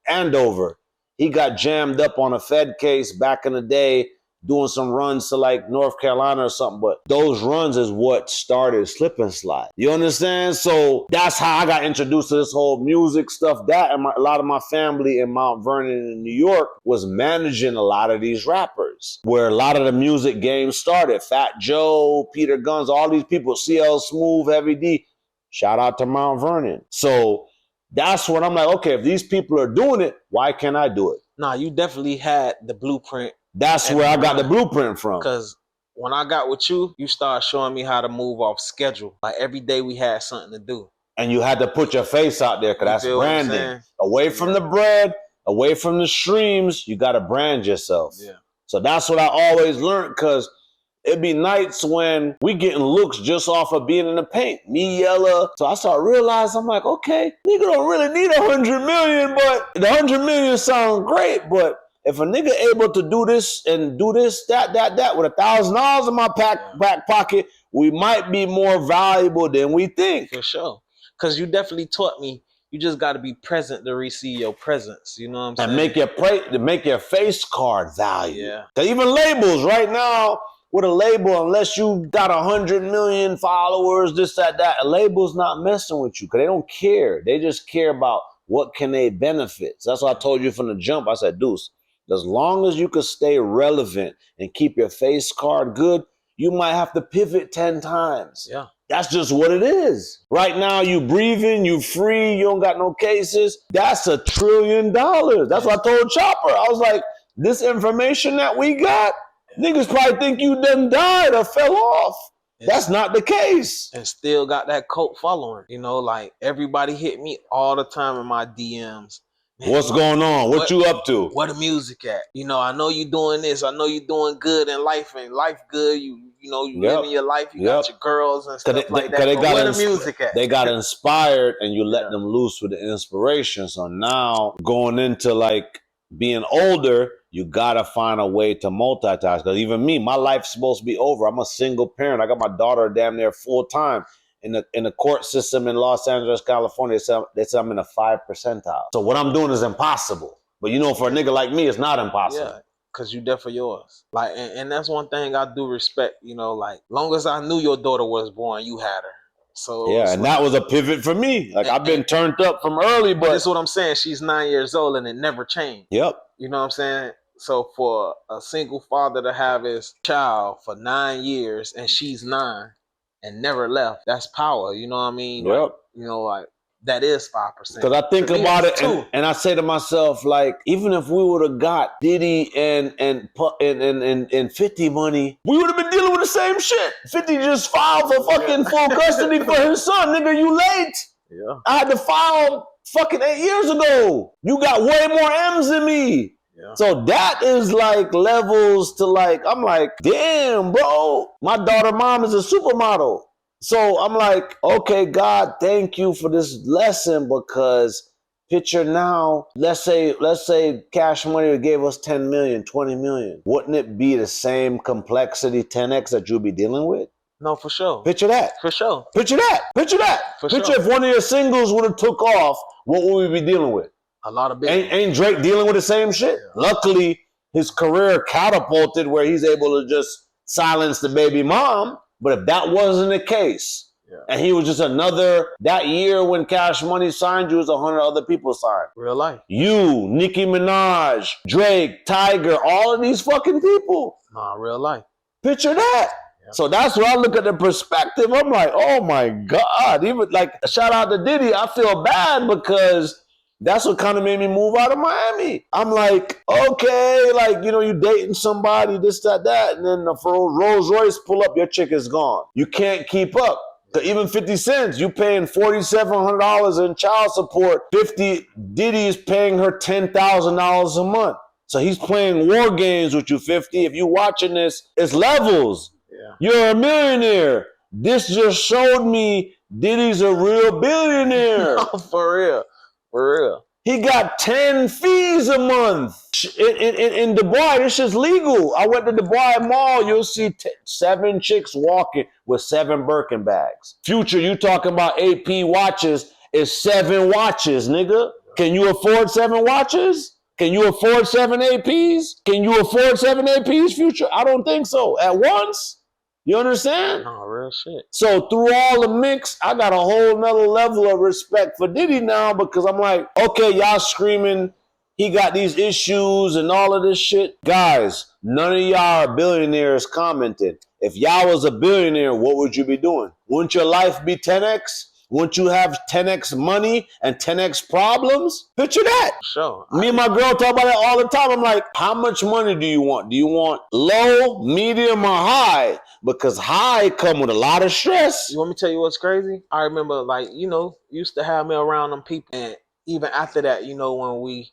Andover. He got jammed up on a Fed case back in the day, doing some runs to like North Carolina or something. But those runs is what started Slip and Slide. You understand? So that's how I got introduced to this whole music stuff. That and a lot of my family in Mount Vernon in New York was managing a lot of these rappers, where a lot of the music game started. Fat Joe, Peter Guns, all these people, CL Smooth, Heavy D. Shout out to Mount Vernon. So that's when I'm like, okay, if these people are doing it, why can't I do it? Nah, you definitely had the blueprint. That's where I got the blueprint from. Because when I got with you, you started showing me how to move off schedule. Like every day we had something to do. And you had to put your face out there because that's branding. Away from the bread, away from the streams, you got to brand yourself. Yeah. So that's what I always learned, because it'd be nights when we getting looks just off of being in the paint. Me, Yella. So I started realizing, I'm like, okay, nigga don't really need 100 million, but the 100 million sound great, but if a nigga able to do this and do this, that with $1,000 in my back pocket, we might be more valuable than we think. For sure. Because you definitely taught me, you just got to be present to receive your presence. You know what I'm saying? And make your face card value. Yeah. Because even labels right now, with a label, unless you got 100 million followers, this, that, a label's not messing with you because they don't care. They just care about what can they benefit. So that's what I told you from the jump. I said, Deuce, as long as you can stay relevant and keep your face card good, you might have to pivot 10 times. Yeah. That's just what it is. Right now, you breathing, you free, you don't got no cases. That's $1 trillion. That's what I told Chopper. I was like, this information that we got, niggas probably think you done died or fell off. That's not the case. And still got that cult following. You know, like everybody hit me all the time in my DMs. Man, what's going on? What you up to? Where the music at? You know, I know you doing this. I know you doing good in life. And life good. You know, you living your life. You got your girls and stuff like that. But where the music at? They got inspired and you let them loose with the inspiration. So now going into like being older, you gotta find a way to multitask. Because even me, my life's supposed to be over. I'm a single parent. I got my daughter damn near full time. In the court system in Los Angeles, California, they say I'm in a 5 percentile. So what I'm doing is impossible. But you know, for a nigga like me, it's not impossible. Yeah, because you there for yours. Like, and that's one thing I do respect. You know, like, long as I knew your daughter was born, you had her. So yeah, and that was a pivot for me. Like, I've been turned up from early, but that's what I'm saying. She's 9 years old and it never changed. Yep. You know what I'm saying? So for a single father to have his child for 9 years and she's 9 and never left, that's power. You know what I mean? Yep. Like, you know, like, that is 5%. Because I think about it, and I say to myself, like, even if we would have got Diddy and 50 money, we would have been dealing with the same shit. 50 just filed for fucking full custody for his son. Nigga, you late. Yeah. I had to file fucking 8 years ago. You got way more M's than me. Yeah. So that is like levels to like, I'm like, damn, bro. My daughter mom is a supermodel. So I'm like, okay, God, thank you for this lesson, because picture now, let's say Cash Money gave us 10 million, 20 million. Wouldn't it be the same complexity 10x that you'll be dealing with? No, for sure. Picture that. For sure. Picture that. Picture that. Picture if one of your singles would have took off, what would we be dealing with? A lot of big. Ain't Drake dealing with the same shit? Yeah. Luckily, his career catapulted where he's able to just silence the baby mom. But if that wasn't the case, and he was just another, that year when Cash Money signed you, was 100 other people signed. Real life. You, Nicki Minaj, Drake, Tiger, all of these fucking people. Nah, real life. Picture that. So that's where I look at the perspective. I'm like, oh my God. Even like, shout out to Diddy. I feel bad because that's what kind of made me move out of Miami. I'm like, okay, like, you know, you dating somebody, this, that, and then the Rolls Royce pull up, your chick is gone. You can't keep up. Even 50 cents, you paying $4,700 in child support. Diddy is paying her $10,000 a month. So he's playing war games with you, 50. If you're watching this, it's levels. Yeah. You're a millionaire. This just showed me Diddy's a real billionaire. For real. For real. He got 10 fees a month. In Dubai, this shit's legal. I went to Dubai Mall. You'll see 7 chicks walking with 7 Birkin bags. Future, you talking about AP watches, is 7 watches, nigga. Can you afford 7 watches? Can you afford 7 APs? Can you afford 7 APs, Future? I don't think so. At once? You understand? Oh, real shit. So through all the mix, I got a whole nother level of respect for Diddy now because I'm like, okay, y'all screaming, he got these issues and all of this shit. Guys, none of y'all are billionaires commented. If y'all was a billionaire, what would you be doing? Wouldn't your life be 10x? Wouldn't you have 10x money and 10x problems? Picture that. Sure. Me and my girl talk about that all the time. I'm like, how much money do you want? Do you want low, medium, or high? Because high come with a lot of stress. You want me to tell you what's crazy? I remember, like, you know, used to have me around them people. And even after that, you know, when we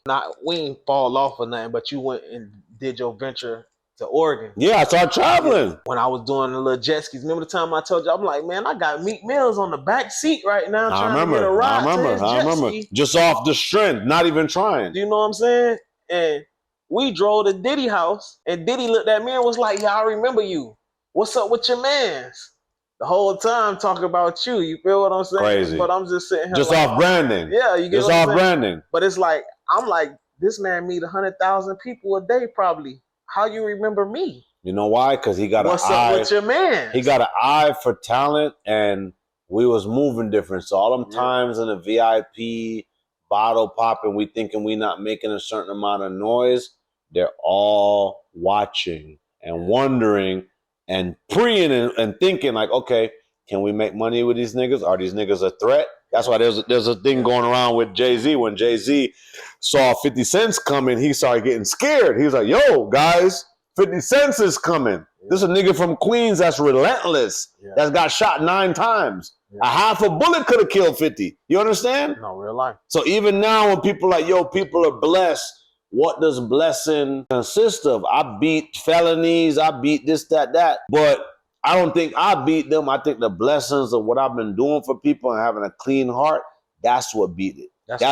ain't fall off or nothing, but you went and did your venture to Oregon. Yeah, I started traveling. When I was doing the little jet skis. Remember the time I told you, I'm like, man, I got Meek Mills on the back seat right now trying to get a ride to his jet ski. Just off the strength, not even trying. Do you know what I'm saying? And we drove to Diddy house, and Diddy looked at me and was like, yeah, I remember you. What's up with your mans? The whole time talking about you. You feel what I'm saying? Crazy. But I'm just sitting here just like, off branding. Yeah, you get just what I'm off saying? branding. But it's like, I'm like, this man meet 100,000 people a day probably. How you remember me? You know why? Because he got What's up with your man? He got an eye for talent, and we was moving different. So all them times in the VIP, bottle popping, we thinking we not making a certain amount of noise, they're all watching and wondering and preying and thinking like, okay, can we make money with these niggas? Are these niggas a threat? That's why there's a thing going around with Jay-Z. When Jay-Z saw 50 Cents coming, he started getting scared. He was like, yo, guys, 50 Cents is coming. This is a nigga from Queens that's relentless, that's got shot 9 times. A half a bullet could have killed 50. You understand? No, real life. So even now when people are like, yo, people are blessed, what does blessing consist of? I beat felonies, I beat this, that. But I don't think I beat them. I think the blessings of what I've been doing for people and having a clean heart, that's what beat it. That's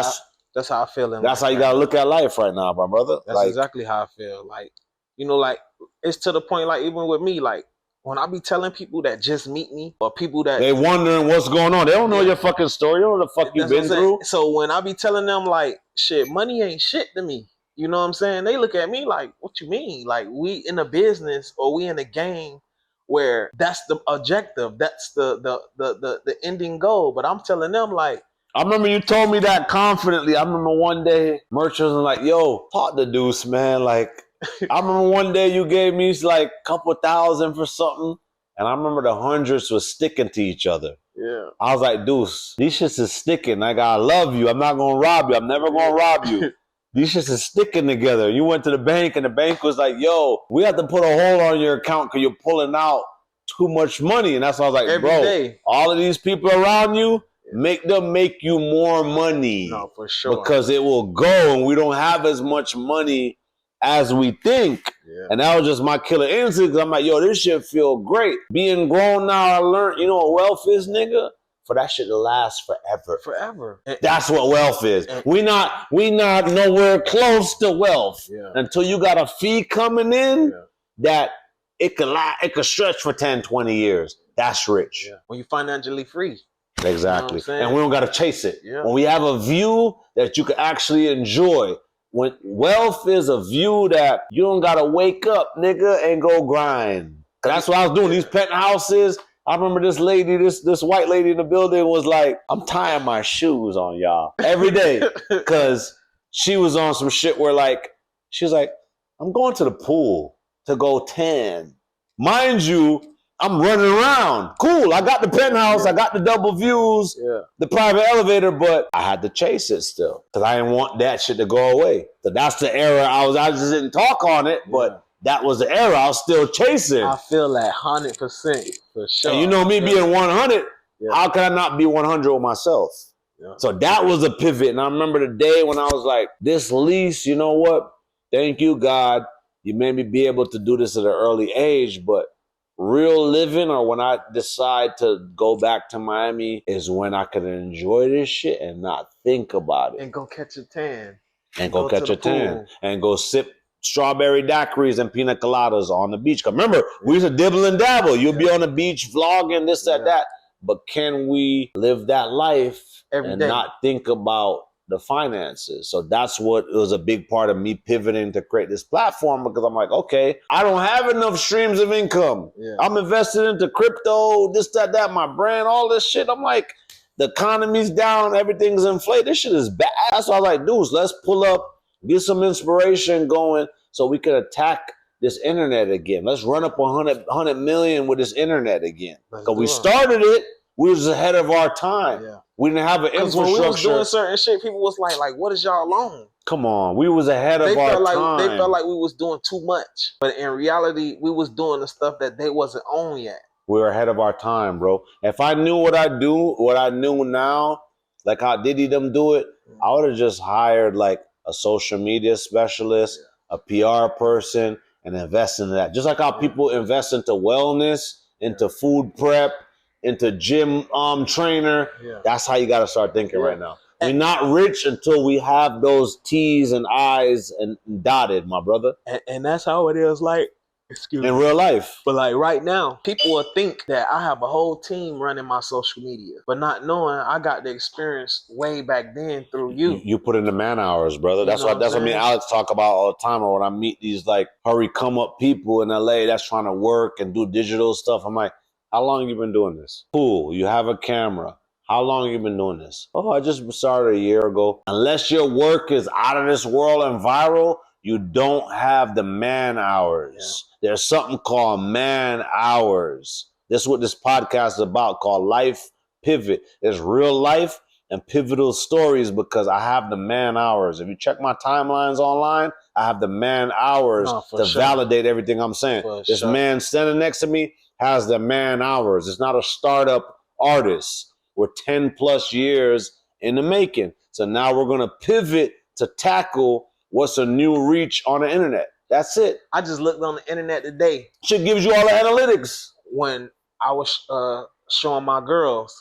how I feel. That's how you got to look at life right now, my brother. That's exactly how I feel. Like, you know, like, it's to the point, like, even with me, like, when I be telling people that just meet me, or people that... They wondering what's going on. They don't know your fucking story. They don't know the fuck you've been through. So when I be telling them, like, shit, money ain't shit to me. You know what I'm saying? They look at me like, what you mean? Like, we in a business or we in a game where that's the objective. That's the ending goal. But I'm telling them, like... I remember you told me that confidently. I remember one day, merchants was like, yo, talk to Deuce, man. Like, I remember one day you gave me like a couple $1,000 for something. And I remember the hundreds was sticking to each other. Yeah. I was like, Deuce, these shits is sticking. Like, I love you. I'm not going to rob you. I'm never going to rob you. These shits is sticking together. You went to the bank and the bank was like, yo, we have to put a hold on your account because you're pulling out too much money. And that's why I was like, every bro, day. All of these people around you, make them make you more money. No, for sure. Because it will go and we don't have as much money as we think. Yeah. And that was just my killer instinct. I'm like, yo, this shit feel great. Being grown now, I learned, you know what wealth is, nigga? For that shit to last forever. Forever. That's what wealth is. We not nowhere close to wealth until you got a fee coming in that it could stretch for 10, 20 years. That's rich. Yeah. When you financially free. Exactly. You know and we don't got to chase it. Yeah. When we have a view that you can actually enjoy. When wealth is a view that you don't got to wake up, nigga, and go grind. That's what I was doing. These penthouses. I remember this lady, this white lady in the building was like, I'm tying my shoes on y'all every day. Because she was on some shit where like, she was like, I'm going to the pool to go tan. Mind you, I'm running around. Cool. I got the penthouse. I got the double views, the private elevator, but I had to chase it still because I didn't want that shit to go away. So that's the era I just didn't talk on it, but that was the era I was still chasing. I feel that 100% for sure. And you know me being 100, how can I not be 100 with myself? Yeah. So that was a pivot. And I remember the day when I was like, this lease, you know what? Thank you, God. You made me be able to do this at an early age, but real living, or when I decide to go back to Miami, is when I can enjoy this shit and not think about it. And go catch a tan. And go catch a tan. And go sip strawberry daiquiris and pina coladas on the beach. Because remember, we used to dibble and dabble. You'll be on the beach vlogging, this, that. But can we live that life every day, not think about the finances? So that's what was a big part of me pivoting to create this platform, because I'm like, okay, I don't have enough streams of income. I'm invested into crypto, this, that, my brand, all this shit. I'm like, the economy's down, everything's inflated. This shit is bad. That's why I was like, Deuce, let's pull up, get some inspiration going so we can attack this internet again. Let's run up 100 million with this internet again. Because we started it, we was ahead of our time. We didn't have an infrastructure. When we was doing certain shit, people was like, what is y'all on? Come on, we was ahead of our time. They felt like we was doing too much. But in reality, we was doing the stuff that they wasn't on yet. We were ahead of our time, bro. If I knew what I knew now, like how Diddy them do it, I would have just hired like a social media specialist, a PR person, and invest in that. Just like how people invest into wellness, into food prep, into gym trainer. That's how you got to start thinking right now. We're not rich until we have those T's and I's and dotted, my brother. And that's how it is, like, in real life. But like right now, people will think that I have a whole team running my social media, but not knowing I got the experience way back then through you. You put in the man hours, brother. That's what me and Alex talk about all the time. Or when I meet these like hurry come up people in LA that's trying to work and do digital stuff, I'm like, how long you been doing this? Cool. You have a camera. How long you been doing this? Oh, I just started a year ago. Unless your work is out of this world and viral, you don't have the man hours. There's something called man hours. This is what this podcast is about, called Life Pivot. There's real life and pivotal stories because I have the man hours. If you check my timelines online, I have the man hours to validate everything I'm saying. This man standing next to me has the man hours. It's not a startup artist. We're 10 plus years in the making. So now we're going to pivot to tackle what's a new reach on the internet. That's it. I just looked on the internet today. Shit gives you all the analytics. When I was showing my girls,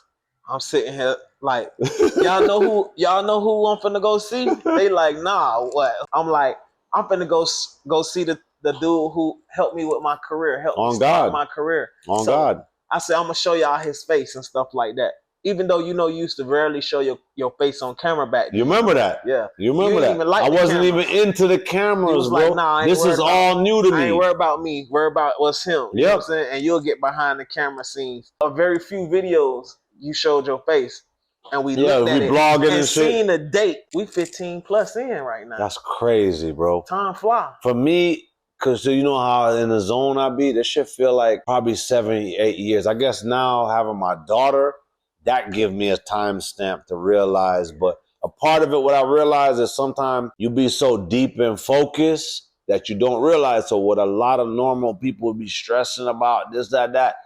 I'm sitting here like, y'all know who I'm finna go see? They like, nah, what? I'm like, I'm finna go see the dude who helped me with my career, helped me start my career. On God. I said, I'm gonna show y'all his face and stuff like that. Even though you used to rarely show your face on camera back then. You remember that? Yeah. You remember that? I wasn't even into the cameras, bro. Like, nah, this is all new to me. I ain't worried about me. Worry about what's him. You know what I'm saying? And you'll get behind the camera scenes. A very few videos you showed your face. And we looked at it and seen the date. We 15 plus in right now. That's crazy, bro. Time fly. For me, because you know how in the zone I be, this shit feel like probably 7, 8 years. I guess now having my daughter, that give me a timestamp to realize. But a part of it, what I realize is sometimes you be so deep in focus that you don't realize. So what a lot of normal people be stressing about, this, that,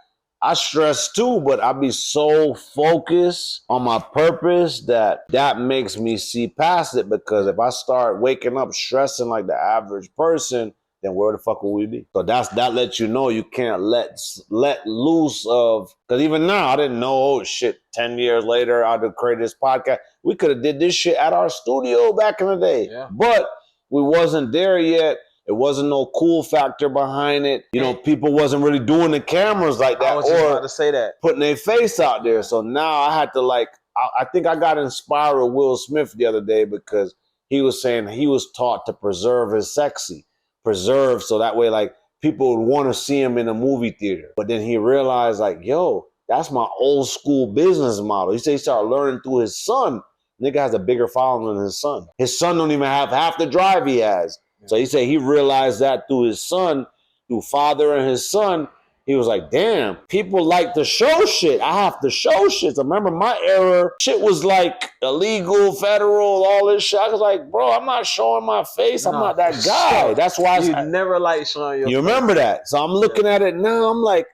I stress too, but I be so focused on my purpose that makes me see past it. Because if I start waking up stressing like the average person, then where the fuck will we be? So that lets you know you can't let loose of, because even now I didn't know, oh shit, 10 years later I had create this podcast. We could have did this shit at our studio back in the day. Yeah. But we wasn't there yet. It wasn't no cool factor behind it. You know, people wasn't really doing the cameras like that. I was just about to say that. Putting their face out there. So now I had to I think I got inspired with Will Smith the other day because he was saying he was taught to preserve his sexy. Preserve so that way like people would want to see him in a movie theater. But then he realized like, yo, that's my old school business model. He said he started learning through his son. Nigga has a bigger following than his son. His son don't even have half the drive he has. So he said he realized that through his son, through father and his son, He was like, damn, people like to show shit. I have to show shit. So remember my era, shit was like illegal, federal, all this shit. I was like, bro, I'm not showing my face. I'm not that guy. That's why you never like showing your face. You remember that. So I'm looking at it now. I'm like,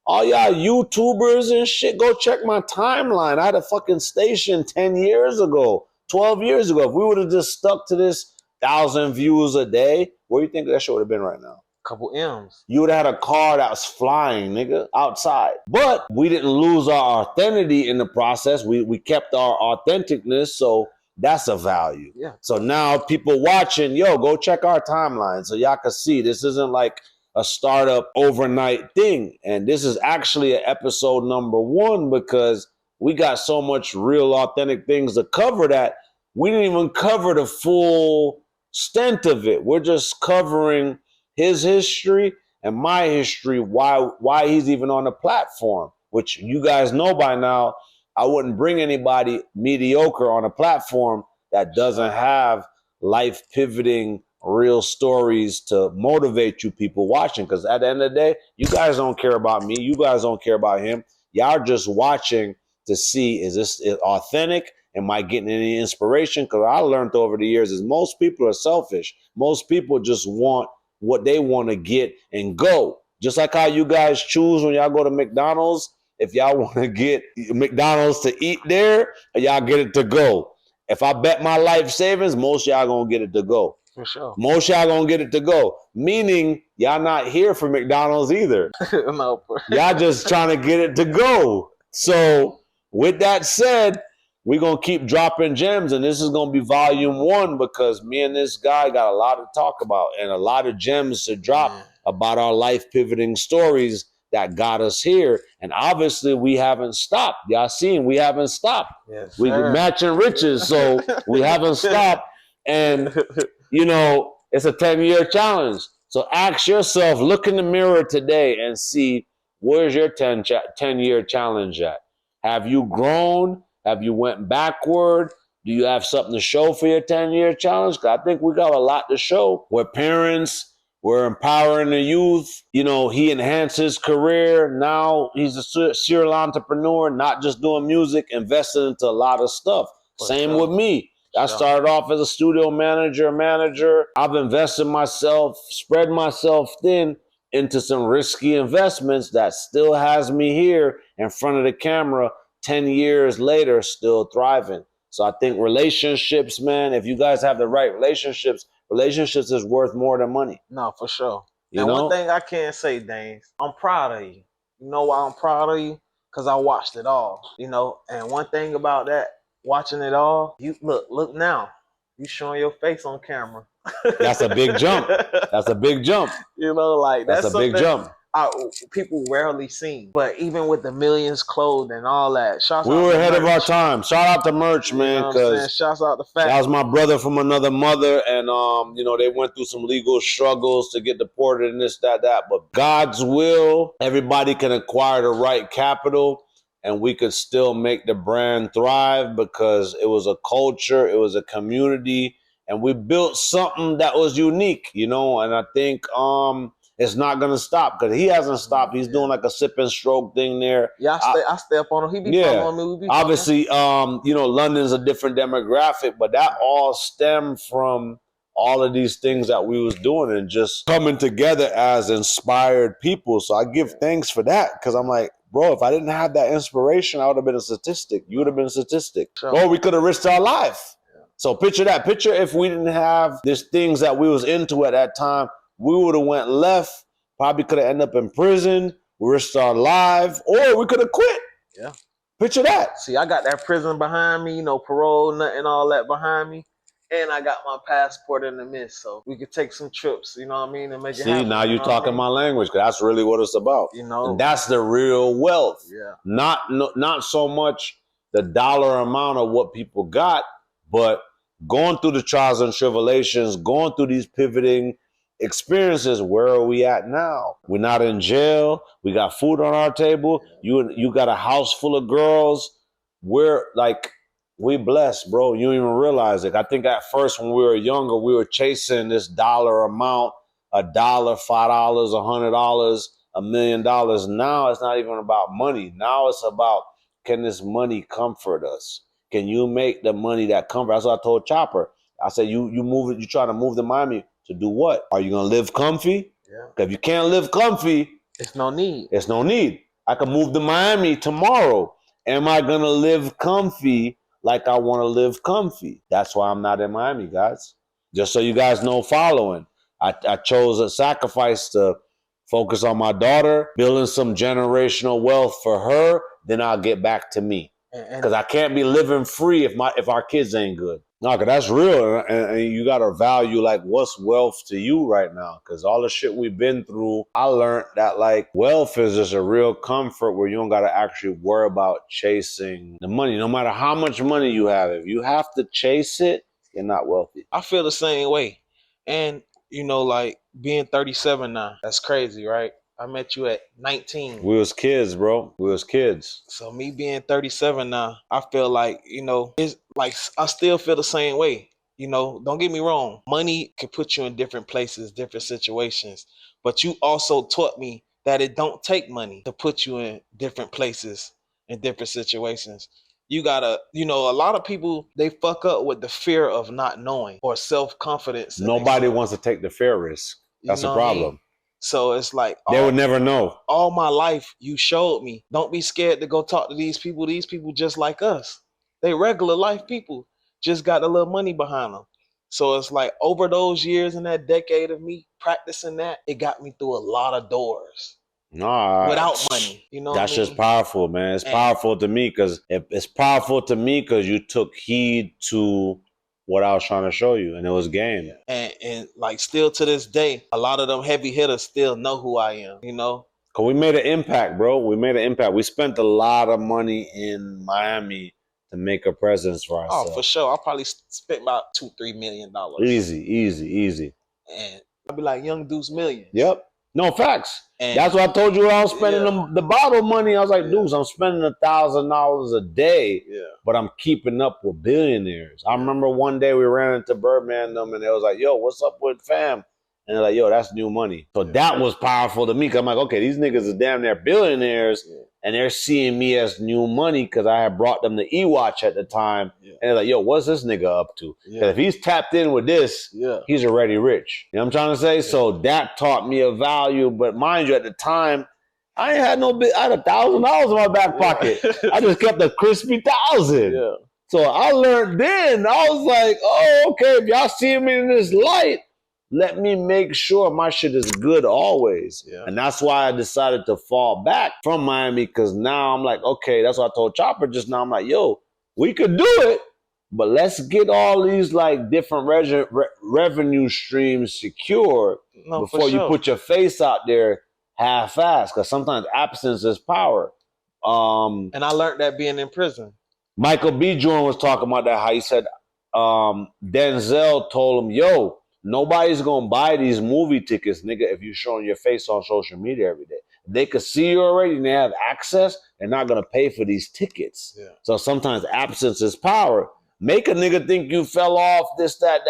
all y'all YouTubers and shit, go check my timeline. I had a fucking station 10 years ago, 12 years ago. If we would have just stuck to this 1,000 views a day, where do you think that shit would have been right now? Couple M's. You would have had a car that was flying, nigga, outside. But we didn't lose our authenticity in the process. We kept our authenticness, so that's a value. Yeah. So now people watching, yo, go check our timeline so y'all can see this isn't like a startup overnight thing. And this is actually an episode number 1 because we got so much real authentic things to cover that we didn't even cover the full extent of it. We're just covering his history and my history, why he's even on the platform, which you guys know by now. I wouldn't bring anybody mediocre on a platform that doesn't have life pivoting real stories to motivate you people watching. Because at the end of the day, you guys don't care about me. You guys don't care about him. Y'all just watching to see, is this authentic? Am I getting any inspiration? Because I learned over the years is most people are selfish. Most people just want what they want to get and go. Just like how you guys choose when y'all go to McDonald's. If y'all want to get McDonald's to eat there, y'all get it to go. If I bet my life savings, most y'all gonna get it to go. For sure. Most y'all gonna get it to go. Meaning y'all not here for McDonald's either. No. Y'all just trying to get it to go. So with that said, we're going to keep dropping gems, and this is going to be volume 1 because me and this guy got a lot to talk about and a lot of gems to drop about our life pivoting stories that got us here. And obviously, we haven't stopped. Y'all seen, we haven't stopped. Yes, We matching riches, so we haven't stopped. And, you know, it's a 10-year challenge. So ask yourself, look in the mirror today and see, where's your 10-year challenge at? Have you grown? Have you went backward? Do you have something to show for your 10-year challenge? I think we got a lot to show. We're parents. We're empowering the youth. You know, he enhanced his career. Now he's a serial entrepreneur, not just doing music, invested into a lot of stuff. Same with me. I started off as a studio manager. I've invested myself, spread myself thin into some risky investments that still has me here in front of the camera 10 years later, still thriving. So I think relationships, man, if you guys have the right relationships is worth more than money. No, for sure. You know? One thing I can say, Dane, I'm proud of you. You know why I'm proud of you? Because I watched it all, you know? And one thing about that, watching it all, you look now. You showing your face on camera. That's a big jump. That's a big jump. You know, like that's a big jump. People rarely see. But even with the millions clothed and all that, we were ahead of our time. Shout out to Merch, man, because shouts out to Fat. That was my brother from another mother, and you know, they went through some legal struggles to get deported and this, that. But God's will, everybody can acquire the right capital, and we could still make the brand thrive because it was a culture, it was a community, and we built something that was unique, you know. And I think it's not gonna stop because he hasn't stopped. He's doing like a sip and stroke thing there. Yeah, I stay up on him. He be following me. Obviously, you know, London's a different demographic, but that all stemmed from all of these things that we was doing and just coming together as inspired people. So I give thanks for that because I'm like, bro, if I didn't have that inspiration, I would have been a statistic. You would have been a statistic. Sure. Or we could have risked our life. Yeah. So picture that. Picture if we didn't have these things that we was into at that time. We would have went left, probably could have ended up in prison, we risked our life, or we could have quit. Yeah. Picture that. See, I got that prison behind me, you know, parole, nothing, all that behind me. And I got my passport in the midst, so we could take some trips, you know what I mean, and make it happen. See, now you're talking my language, because that's really what it's about. You know. And that's the real wealth. Yeah. Not so much the dollar amount of what people got, but going through the trials and tribulations, going through these pivoting experiences. Where are we at now? We're not in jail. We got food on our table. You got a house full of girls. We're like, we blessed, bro. You don't even realize it. I think at first when we were younger, we were chasing this dollar amount, $1, $5, $100, $1 million. Now it's not even about money. Now it's about, can this money comfort us? Can you make the money that comfort? That's what I told Chopper. I said, you trying to move to Miami to do what? Are you gonna live comfy? Yeah. If you can't live comfy, it's no need. It's no need. I can move to Miami tomorrow. Am I gonna live comfy like I want to live comfy? That's why I'm not in Miami, guys. Just so you guys know, following. I chose a sacrifice to focus on my daughter, building some generational wealth for her. Then I'll get back to me. Because I can't be living free if our kids ain't good. No, because that's real. And you got to value, like, what's wealth to you right now? Because all the shit we've been through, I learned that, like, wealth is just a real comfort where you don't got to actually worry about chasing the money. No matter how much money you have, if you have to chase it, you're not wealthy. I feel the same way. And, you know, like, being 37 now, that's crazy, right? I met you at 19. We was kids, bro. We was kids. So me being 37 now, I feel like, you know, it's like I still feel the same way. You know, don't get me wrong. Money can put you in different places, different situations. But you also taught me that it don't take money to put you in different places and different situations. You gotta, you know, a lot of people, they fuck up with the fear of not knowing or self-confidence. Nobody wants to take the fair risk. That's a problem. I mean? So it's like they would never know. All my life, you showed me. Don't be scared to go talk to these people. These people just like us. They regular life people. Just got a little money behind them. So it's like over those years and that decade of me practicing that, it got me through a lot of doors. Without money. You know that's what I mean? Just powerful, man. It's powerful to me because you took heed to what I was trying to show you, and it was game. And like still to this day, a lot of them heavy hitters still know who I am, you know? Because we made an impact, bro. We made an impact. We spent a lot of money in Miami to make a presence for ourselves. Oh, for sure. I probably spent about $2-3 million. Easy. And I'd be like, Young Deuce millions. Yep. No, facts. And that's what I told you when I was spending the bottle money. I was like, Deuce, I'm spending $1,000 a day, but I'm keeping up with billionaires. I remember one day we ran into Birdman and they was like, yo, what's up with fam? And they're like, yo, that's new money. So that was powerful to me because I'm like, okay, these niggas are damn near billionaires and they're seeing me as new money because I had brought them the E-Watch at the time. And they're like, yo, what's this nigga up to? Because if he's tapped in with this, he's already rich. You know what I'm trying to say? So that taught me a value. But mind you, at the time, I ain't had no bit. I had $1,000 in my back pocket. I just kept a crispy 1,000. So I learned then. I was like, oh, okay, if y'all see me in this light, let me make sure my shit is good always. And that's why I decided to fall back from Miami because now I'm like, okay, that's what I told Chopper just now. I'm like, yo, we could do it, but let's get all these like different revenue streams secured before you put your face out there half-assed because sometimes absence is power. And I learned that being in prison. Michael B. Jordan was talking about that, how he said Denzel told him, yo, nobody's going to buy these movie tickets, nigga, if you're showing your face on social media every day. They could see you already and they have access. They're not going to pay for these tickets. So sometimes absence is power. Make a nigga think you fell off, this, that.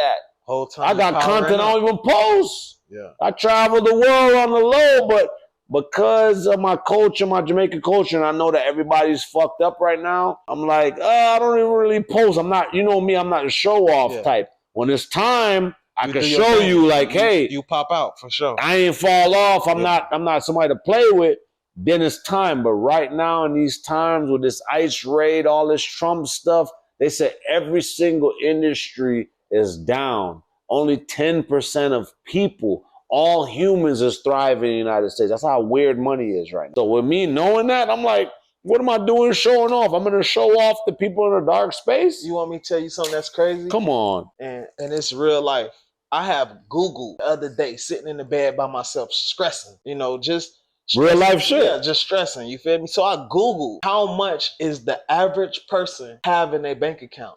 Whole time I got content I don't even post. I travel the world on the low, but because of my culture, my Jamaican culture, and I know that everybody's fucked up right now, I'm like, I don't even really post. I'm not, you know me, I'm not a show-off type. When it's time, I can show you like, hey, you pop out for sure. I ain't fall off. I'm not somebody to play with. Then it's time. But right now in these times with this ICE raid, all this Trump stuff, they said every single industry is down. Only 10% of people, all humans, is thriving in the United States. That's how weird money is right now. So with me knowing that, I'm like, what am I doing showing off? I'm going to show off the people in the dark space? You want me to tell you something that's crazy? Come on. And it's real life. I have Googled the other day, sitting in the bed by myself, stressing, you know, just real life shit. Yeah, just stressing. You feel me? So I Googled how much is the average person have in their bank account?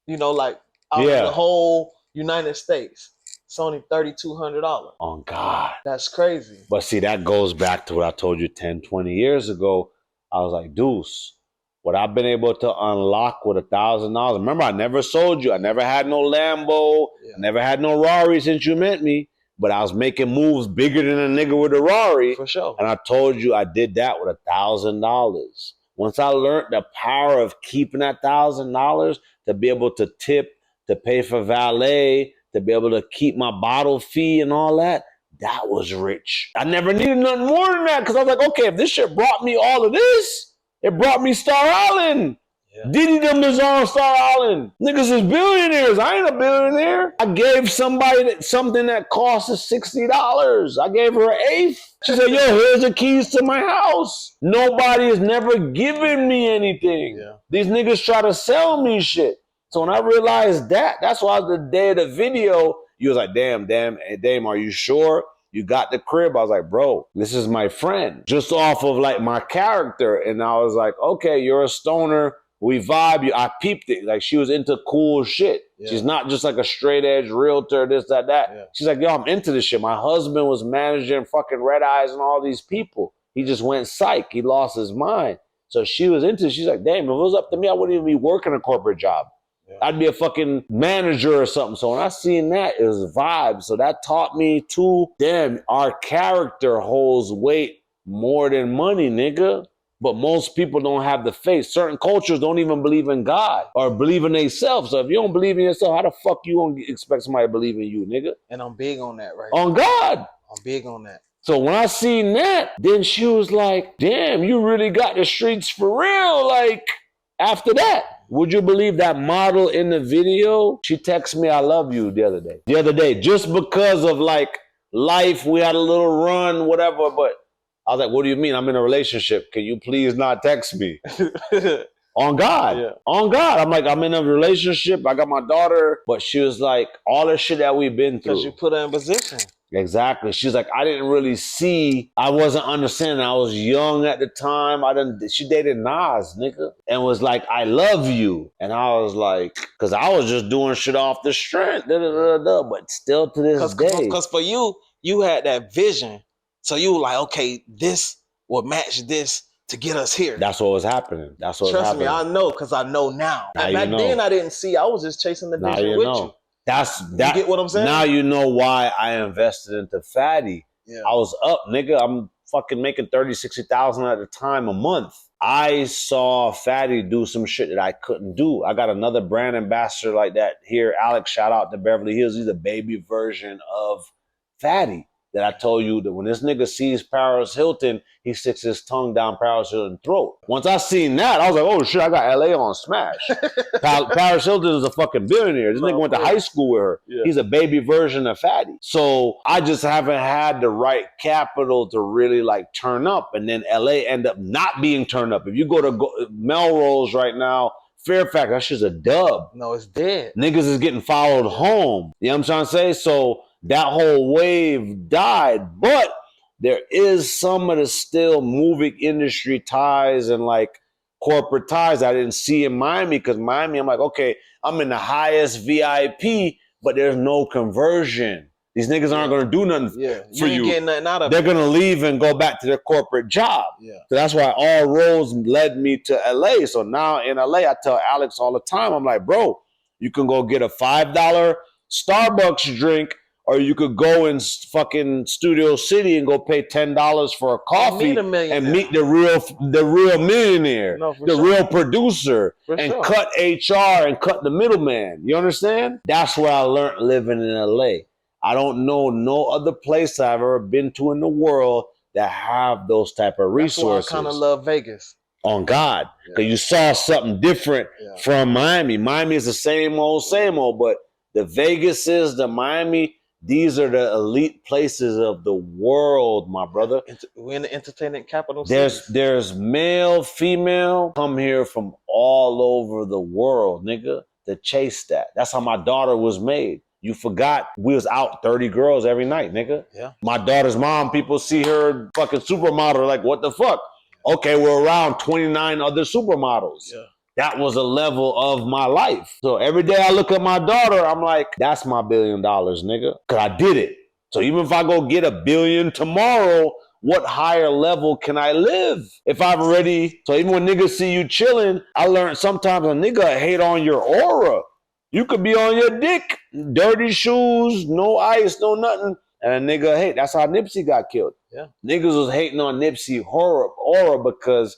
You know, like out of the whole United States. It's only $3,200. Oh, God. That's crazy. But see, that goes back to what I told you 10, 20 years ago. I was like, Deuce, what I've been able to unlock with $1,000. Remember, I never sold you. I never had no Lambo. I never had no Rari since you met me. but I was making moves bigger than a nigga with a Rari. For sure. And I told you I did that with $1,000. Once I learned the power of keeping that $1,000 to be able to tip, to pay for valet, to be able to keep my bottle fee and all that, that was rich. I never needed nothing more than that because I was like, okay, if this shit brought me all of this, it brought me Star Island. Yeah. Diddy them is on Star Island. Niggas is billionaires. I ain't a billionaire. I gave somebody something that cost us $60. I gave her an eighth. She said, yo, here's the keys to my house. Nobody has never given me anything. Yeah. These niggas try to sell me shit. So when I realized that, that's why the day of the video, you was like, damn, are you sure you got the crib? I was like, bro, this is my friend. Just off of like my character. And I was like, okay, you're a stoner. We vibe. I peeped it. Like she was into cool shit. Yeah. She's not just like a straight edge realtor, this, that. Yeah. She's like, yo, I'm into this shit. My husband was managing fucking Red Eyes and all these people. He just went psych. He lost his mind. So she was into it. She's like, damn, if it was up to me, I wouldn't even be working a corporate job. Yeah. I'd be a fucking manager or something. So when I seen that, it was vibe. So that taught me too, damn, our character holds weight more than money, nigga. But most people don't have the faith. Certain cultures don't even believe in God or believe in themselves. So if you don't believe in yourself, how the fuck you gonna expect somebody to believe in you, nigga? And I'm big on that, right? On God. I'm big on that. So when I seen that, then she was like, damn, you really got the streets for real. Like, after that, would you believe that model in the video? She texted me, I love you the other day, just because of like life. We had a little run, whatever. But I was like, what do you mean? I'm in a relationship. Can you please not text me? On God. Yeah. On God. I'm like, I'm in a relationship. I got my daughter. But she was like, all the shit that we've been through. Because you put her in position. Exactly. She's like, I didn't really see. I wasn't understanding. I was young at the time. She dated Nas, nigga. And was like, I love you. And I was like, because I was just doing shit off the strength. But still to this day. Because for you, you had that vision. So you were like, okay, this will match this to get us here. That's what was happening. That's what was happening. Trust me, I know, because I know now. Now back then, I didn't see. I was just chasing the vision with you. You get what I'm saying? Now you know why I invested into Fatty. Yeah. I was up, nigga. I'm fucking making 30, 60,000 at a time a month. I saw Fatty do some shit that I couldn't do. I got another brand ambassador like that here. Alex, shout out to Beverly Hills. He's a baby version of Fatty. That I told you that when this nigga sees Paris Hilton, he sticks his tongue down Paris Hilton's throat. Once I seen that, I was like, oh shit, I got LA on smash. Paris Hilton is a fucking billionaire. This nigga went to high school with her. Yeah. He's a baby version of Fatty. So I just haven't had the right capital to really like turn up. And then LA end up not being turned up. If you go to Melrose right now, Fairfax, that shit's a dub. No, it's dead. Niggas is getting followed home. You know what I'm trying to say? So that whole wave died, but there is some of the still moving industry ties and like corporate ties I didn't see in Miami, because Miami, I'm like, okay, I'm in the highest VIP, but there's no conversion. These niggas aren't going to do nothing for you. Getting nothing out of They're going to leave and go back to their corporate job. Yeah. So that's why all roads led me to LA. So now in LA, I tell Alex all the time, I'm like, bro, you can go get a $5 Starbucks drink, or you could go in fucking Studio City and go pay $10 for a coffee and meet the real millionaire, real producer, cut HR and cut the middleman. You understand? That's what I learned living in LA. I don't know no other place I've ever been to in the world that have those type of resources. That's why I kind of love Vegas. On God. Because you saw something different from Miami. Miami is the same old, but the Vegases, the Miami, these are the elite places of the world, my brother. We're in the entertainment capital. There's male, female, come here from all over the world, nigga, to chase that. That's how my daughter was made. You forgot we was out 30 girls every night, nigga. Yeah. My daughter's mom, people see her fucking supermodel, like, what the fuck? Okay, we're around 29 other supermodels. Yeah. That was a level of my life. So every day I look at my daughter, I'm like, that's my $1 billion, nigga. Because I did it. So even if I go get $1 billion tomorrow, what higher level can I live? If I've already, so even when niggas see you chilling, I learned sometimes a nigga hate on your aura. You could be on your dick, dirty shoes, no ice, no nothing. And a nigga hate. That's how Nipsey got killed. Yeah. Niggas was hating on Nipsey horror because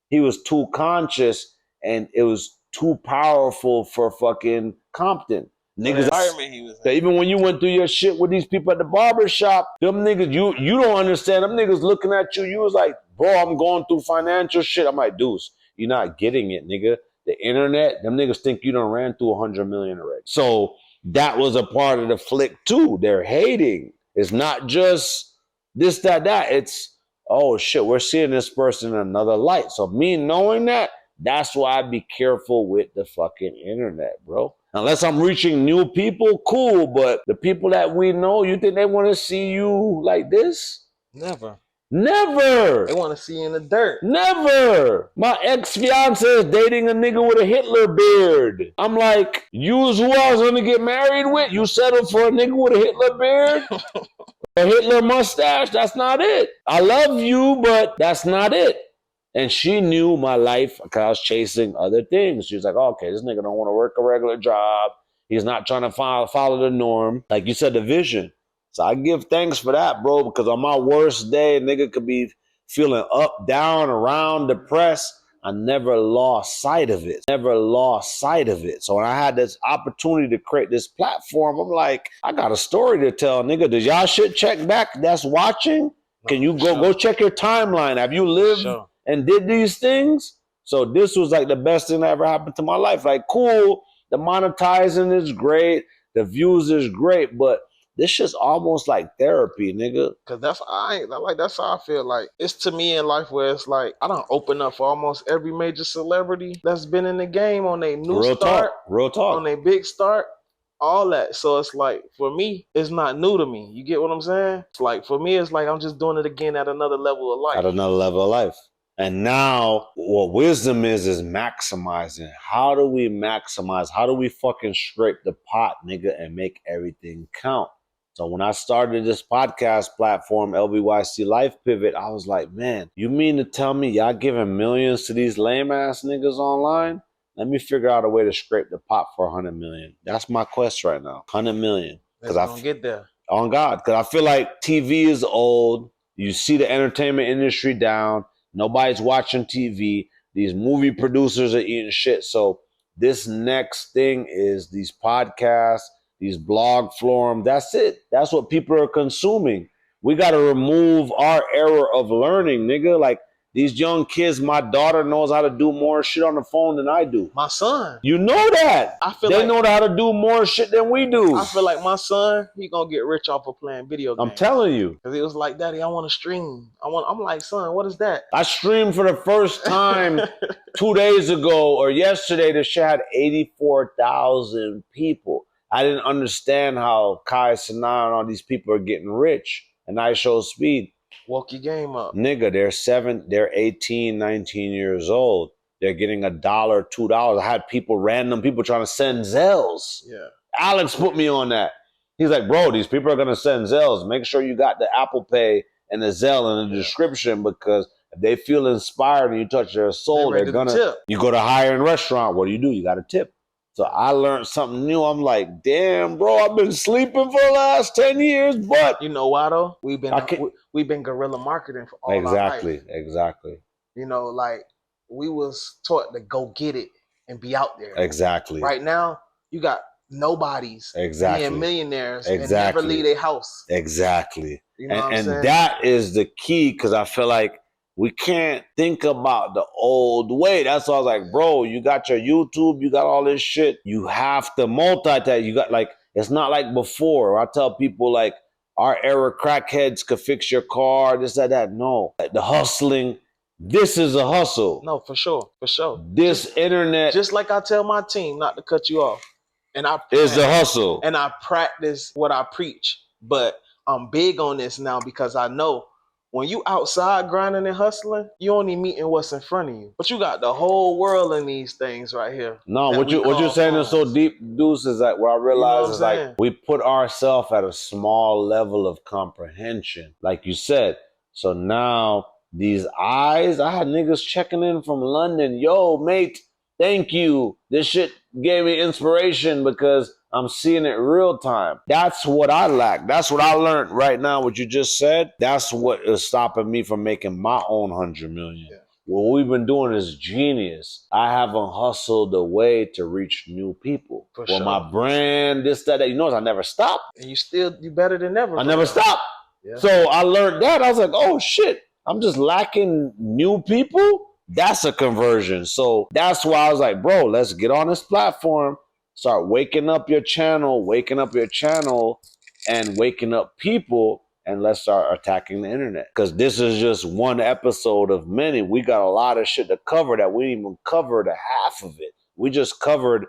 he was too conscious and it was too powerful for fucking Compton. Niggas, he was even when you went through your shit with these people at the barber shop, them niggas, you don't understand. Them niggas looking at you, you was like, bro, I'm going through financial shit. I'm like, Deuce, you're not getting it, nigga. The internet, them niggas think you done ran through 100 million already. So that was a part of the flick too. They're hating. It's not just this, that. It's, oh shit, we're seeing this person in another light. So me knowing that, that's why I be careful with the fucking internet, bro. Unless I'm reaching new people, cool. But the people that we know, you think they want to see you like this? Never. Never. They want to see you in the dirt. Never. My ex-fiance is dating a nigga with a Hitler beard. I'm like, you's who I was going to get married with? You settled for a nigga with a Hitler beard? A Hitler mustache? That's not it. I love you, but that's not it. And she knew my life because I was chasing other things. She was like, oh, okay, this nigga don't want to work a regular job. He's not trying to follow the norm. Like you said, the vision. So I give thanks for that, bro, because on my worst day, a nigga could be feeling up, down, around, depressed. I never lost sight of it. Never lost sight of it. So when I had this opportunity to create this platform, I'm like, I got a story to tell, nigga. Does y'all shit check back that's watching? Can you go check your timeline? Have you lived and did these things? So this was like the best thing that ever happened to my life. Like, cool, the monetizing is great, the views is great, but this shit's almost like therapy, nigga. Cause that's how I feel. Like, it's to me in life where it's like I don't open up for almost every major celebrity that's been in the game on their new start, real talk, on their big start, all that. So it's like, for me, it's not new to me. You get what I'm saying? It's like, for me, it's like I'm just doing it again at another level of life. At another level of life. And now what wisdom is maximizing. How do we maximize? How do we fucking scrape the pot, nigga, and make everything count? So when I started this podcast platform, LVYC Life Pivot, I was like, man, you mean to tell me y'all giving millions to these lame ass niggas online? Let me figure out a way to scrape the pot for 100 million. That's my quest right now, 100 million. Because I don't get there. On God, because I feel like TV is old. You see the entertainment industry down. Nobody's watching TV. These movie producers are eating shit. So this next thing is these podcasts, these blog forums. That's it. That's what people are consuming. We got to remove our era of learning, nigga. Like, these young kids, my daughter knows how to do more shit on the phone than I do. My son. You know that. They know how to do more shit than we do. I feel like my son, he gonna get rich off of playing video games. I'm telling you. Because he was like, Daddy, I want to stream. I'm like, son, what is that? I streamed for the first time 2 days ago or yesterday. The shit had 84,000 people. I didn't understand how Kai Sanaa and all these people are getting rich. And I show speed. Woke your game up. Nigga, they're 18, 19 years old. They're getting $1, $2. I had random people trying to send Zells. Yeah. Alex put me on that. He's like, bro, these people are going to send Zells. Make sure you got the Apple Pay and the Zelle in the description, because if they feel inspired and you touch their soul, they're going to tip. You go to higher-end restaurant, what do? You got to tip. So I learned something new. I'm like, damn, bro, I've been sleeping for the last 10 years, but... You know why, though? We've been guerrilla marketing for all our life. Exactly. You know, like, we was taught to go get it and be out there. Exactly. Right now, you got nobodies being millionaires and never leave their house. Exactly. You know what I'm saying? That is the key, because I feel like we can't think about the old way. That's why I was like, bro, you got your YouTube, you got all this shit. You have to multitask. You got, like, it's not like before. I tell people, like, our era crackheads could fix your car, this, that. No. The hustling, this is a hustle. No, for sure. This internet. Just like I tell my team, not to cut you off. And is the hustle. And I practice what I preach. But I'm big on this now because I know when you outside grinding and hustling, you only meeting what's in front of you. But you got the whole world in these things right here. No, what you're saying is so deep, Deuce, is that what I realize is like we put ourselves at a small level of comprehension, like you said. So now these eyes, I had niggas checking in from London. Yo, mate, thank you. This shit gave me inspiration because I'm seeing it real time. That's what I lack. That's what I learned right now, what you just said. That's what is stopping me from making my own 100 million. Yeah. What we've been doing is genius. I haven't hustled a way to reach new people. For sure. My brand, this, that, you notice I never stop. And you better than ever. I never stop. Yeah. So I learned that. I was like, oh shit, I'm just lacking new people. That's a conversion. So that's why I was like, bro, let's get on this platform, start waking up your channel, and waking up people. And let's start attacking the internet. Because this is just one episode of many. We got a lot of shit to cover that we didn't even cover the half of it. We just covered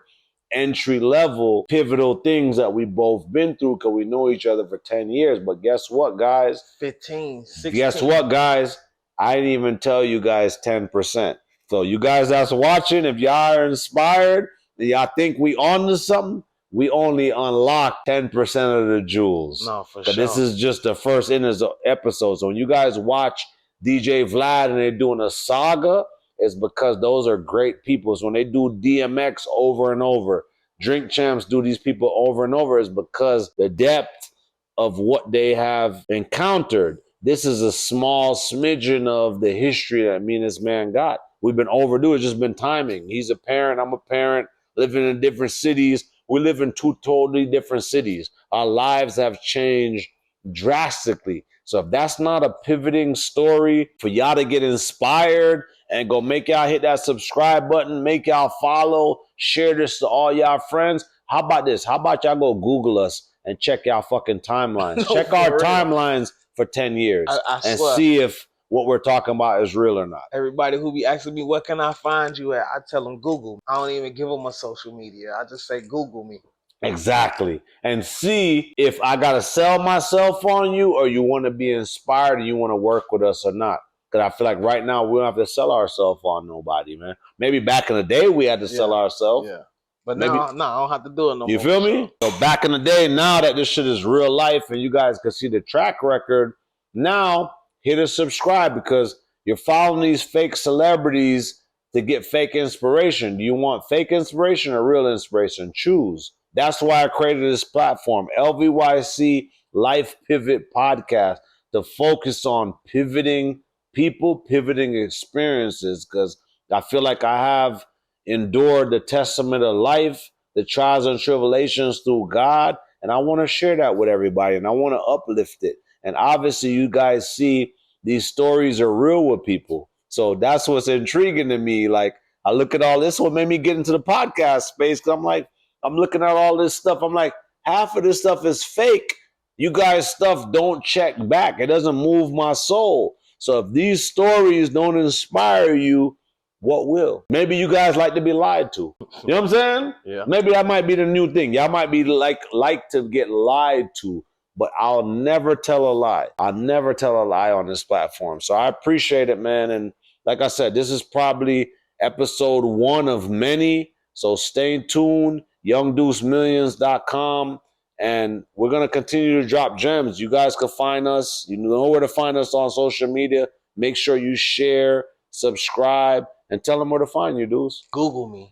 entry-level, pivotal things that we both been through because we know each other for 10 years. But guess what, guys? 15, 16. Guess what, guys? I didn't even tell you guys 10%. So you guys that's watching, if y'all are inspired, and y'all think we on to something, we only unlock 10% of the jewels. No, for sure. This is just the first episode. So when you guys watch DJ Vlad and they're doing a saga, it's because those are great people. So when they do DMX over and over, Drink Champs do these people over and over, is because the depth of what they have encountered. This is a small smidgen of the history that me and this man got. We've been overdue. It's just been timing. He's a parent. I'm a parent, living in different cities. We live in two totally different cities. Our lives have changed drastically. So if that's not a pivoting story for y'all to get inspired and go make y'all hit that subscribe button, make y'all follow, share this to all y'all friends. How about this? How about y'all go Google us and check y'all fucking timelines? Check our timelines for 10 years and see if what we're talking about is real or not. Everybody who be asking me, what can I find you at? I tell them Google. I don't even give them a social media. I just say Google me. Exactly. And see if I got to sell myself on you or you want to be inspired and you want to work with us or not. Because I feel like right now we don't have to sell ourselves on nobody, man. Maybe back in the day we had to sell ourselves. Yeah. But now I don't have to do it no more. You feel me? So back in the day, now that this shit is real life and you guys can see the track record, now hit a subscribe because you're following these fake celebrities to get fake inspiration. Do you want fake inspiration or real inspiration? Choose. That's why I created this platform, LVYC Life Pivot Podcast, to focus on pivoting people, pivoting experiences, because I feel like I have endured the testament of life, the trials and tribulations through God, and I want to share that with everybody, and I want to uplift it. And obviously, you guys see these stories are real with people. So that's what's intriguing to me. Like, I look at all this, what made me get into the podcast space, because I'm looking at all this stuff. I'm like, half of this stuff is fake. You guys' stuff don't check back. It doesn't move my soul. So if these stories don't inspire you, what will? Maybe you guys like to be lied to. You know what I'm saying? Yeah. Maybe that might be the new thing. Y'all might be like to get lied to, but I'll never tell a lie. I'll never tell a lie on this platform. So I appreciate it, man. And like I said, this is probably episode 1 of many. So stay tuned, YoungDuce305.com. And we're going to continue to drop gems. You guys can find us. You know where to find us on social media. Make sure you share, subscribe, and tell them where to find you, Deuce. Google me,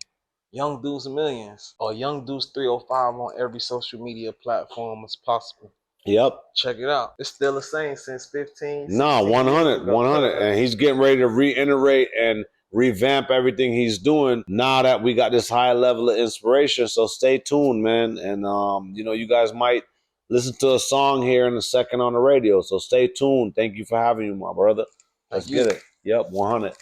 Young Deuce Millions, or YoungDuce305 on every social media platform as possible. Yep. Check it out. It's still the same since 15. No, 100. And he's getting ready to reiterate and revamp everything he's doing now that we got this high level of inspiration. So stay tuned, man. And, you guys might listen to a song here in a second on the radio. So stay tuned. Thank you for having me, my brother. Let's get it. Yep, 100.